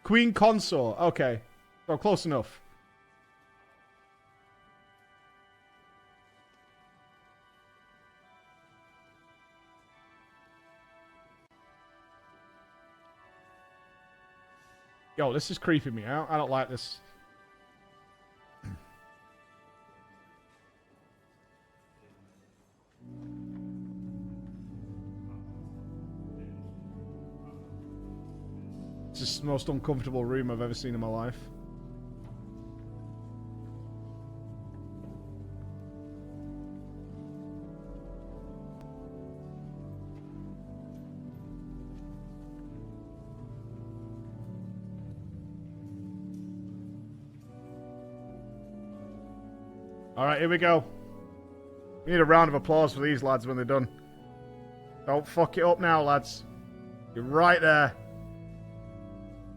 Queen consort. Okay. So close enough. Yo, this is creeping me out. I don't like this. It's just the most uncomfortable room I've ever seen in my life. Alright, here we go. We need a round of applause for these lads when they're done. Don't fuck it up now, lads. You're right there.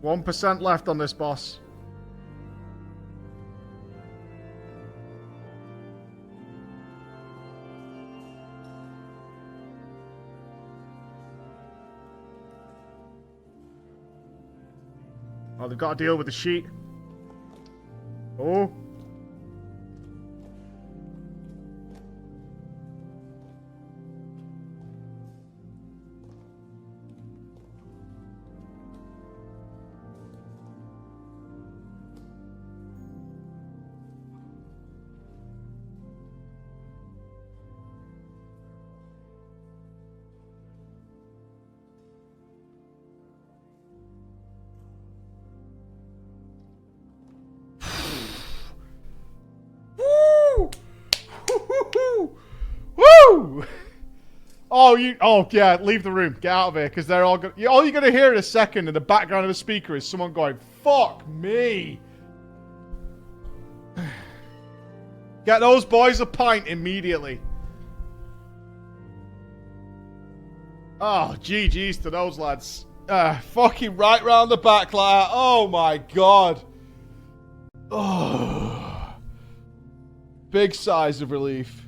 1% left on this boss. Oh, they've got to deal with the sheet. Oh. Woo! Oh yeah, leave the room. Get out of here, because they're all you're gonna hear in a second in the background of the speaker is someone going, "Fuck me." Get those boys a pint immediately. Oh, GG's to those lads. Fucking right round the back like that. Oh my god. Oh. Big sighs of relief.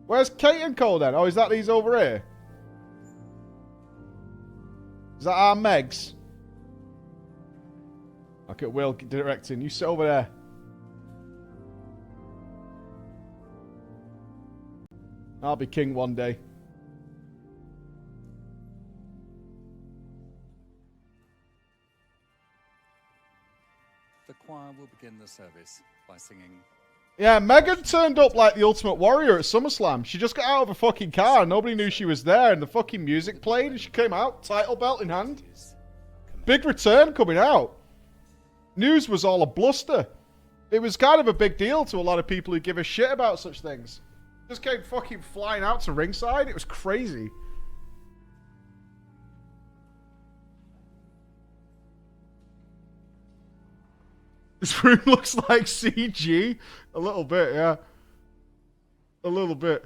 Where's Kate and Cole then? Oh, is that these over here? Is that our Megs? Look at Will directing. You sit over there. I'll be king one day. The choir will begin the service by singing. Yeah, Megan turned up like the Ultimate Warrior at SummerSlam. She just got out of a fucking car and nobody knew she was there and the fucking music played and she came out, title belt in hand. Big return coming out. News was all a bluster. It was kind of a big deal to a lot of people who give a shit about such things. Just came fucking flying out to ringside. It was crazy. This room looks like CG. A little bit, yeah. A little bit.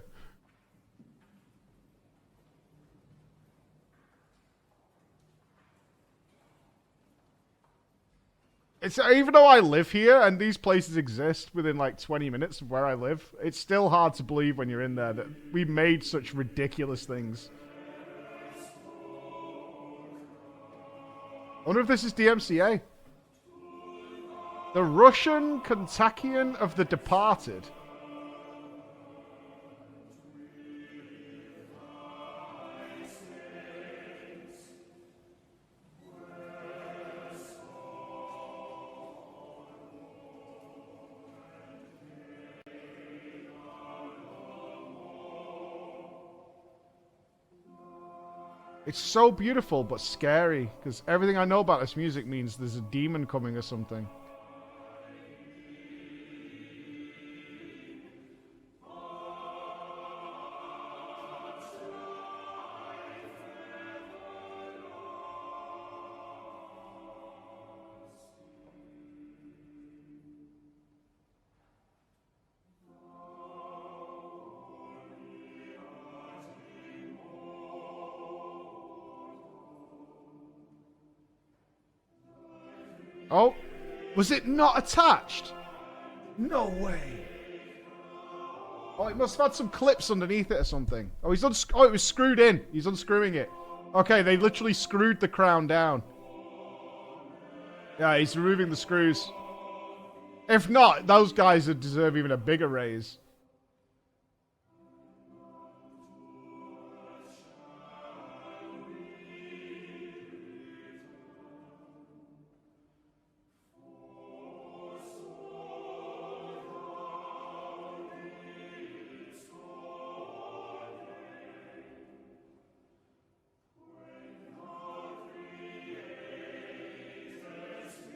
It's even though I live here and these places exist within like 20 minutes of where I live, it's still hard to believe when you're in there that we made such ridiculous things. I wonder if this is DMCA. The Russian Kontakion of the Departed. It's so beautiful but scary, because everything I know about this music means there's a demon coming or something. Oh, was it not attached? No way. Oh, it must have had some clips underneath it or something. Oh, it was screwed in. He's unscrewing it. Okay, they literally screwed the crown down. Yeah, he's removing the screws. If not, those guys would deserve even a bigger raise.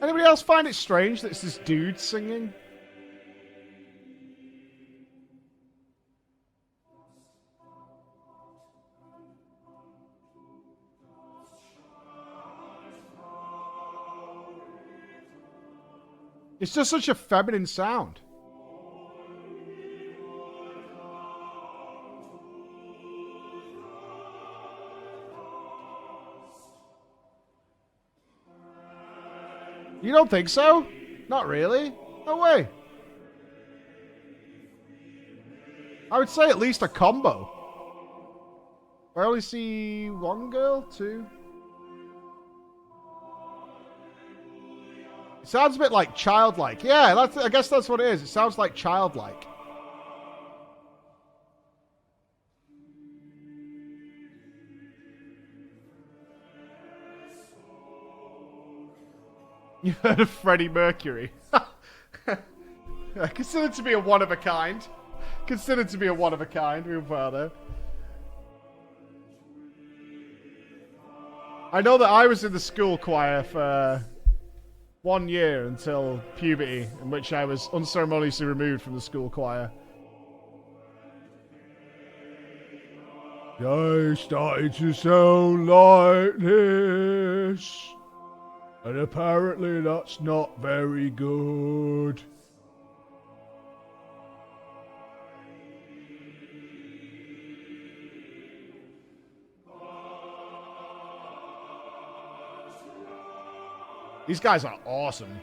Anybody else find it strange that it's this dude singing? It's just such a feminine sound. You don't think so? Not really. No way. I would say at least a combo. I only see one girl, two. It sounds a bit like childlike. Yeah, I guess that's what it is. It sounds like childlike. You've heard of Freddie Mercury. Considered to be a one-of-a-kind. Considered to be a one-of-a-kind, real father. I know that I was in the school choir for 1 year until puberty, in which I was unceremoniously removed from the school choir. I started to sound like this. And apparently that's not very good. These guys are awesome.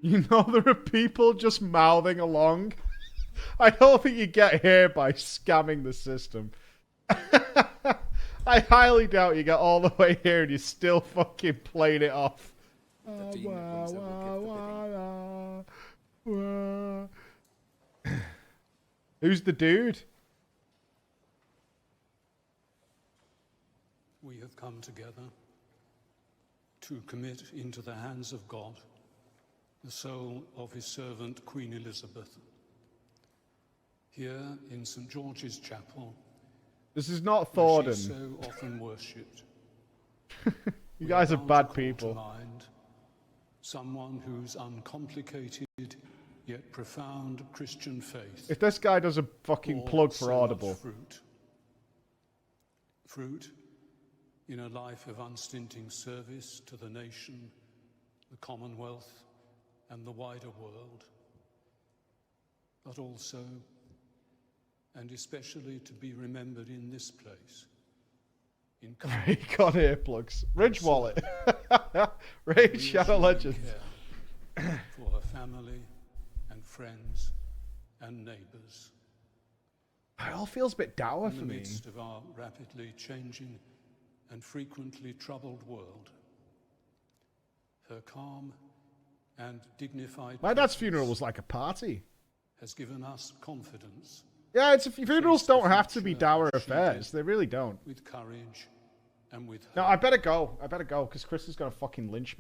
You know there are people just mouthing along. I don't think you get here by scamming the system. I highly doubt you get all the way here and you're still fucking playing it off. Who's the dude? We have come together to commit into the hands of God the soul of his servant Queen Elizabeth. Here in St. George's Chapel, this is not where Thornton. she's so often worshipped. You guys are bad people. Mind someone whose uncomplicated yet profound Christian faith. If this guy does a fucking plug for so Audible. Fruit in a life of unstinting service to the nation, the Commonwealth, and the wider world, but also, and especially to be remembered in this place. In He got earplugs. Ridge Wallet. Raid Shadow Legends. for her family and friends and neighbours. It all feels a bit dour in for the me. midst of our rapidly changing and frequently troubled world, her calm and dignified My dad's funeral was like a party. has given us confidence. Yeah, funerals don't have to be future dour as she affairs. did, They really don't. with courage and with No, hope. I better go. Because Chris is going to fucking lynch me.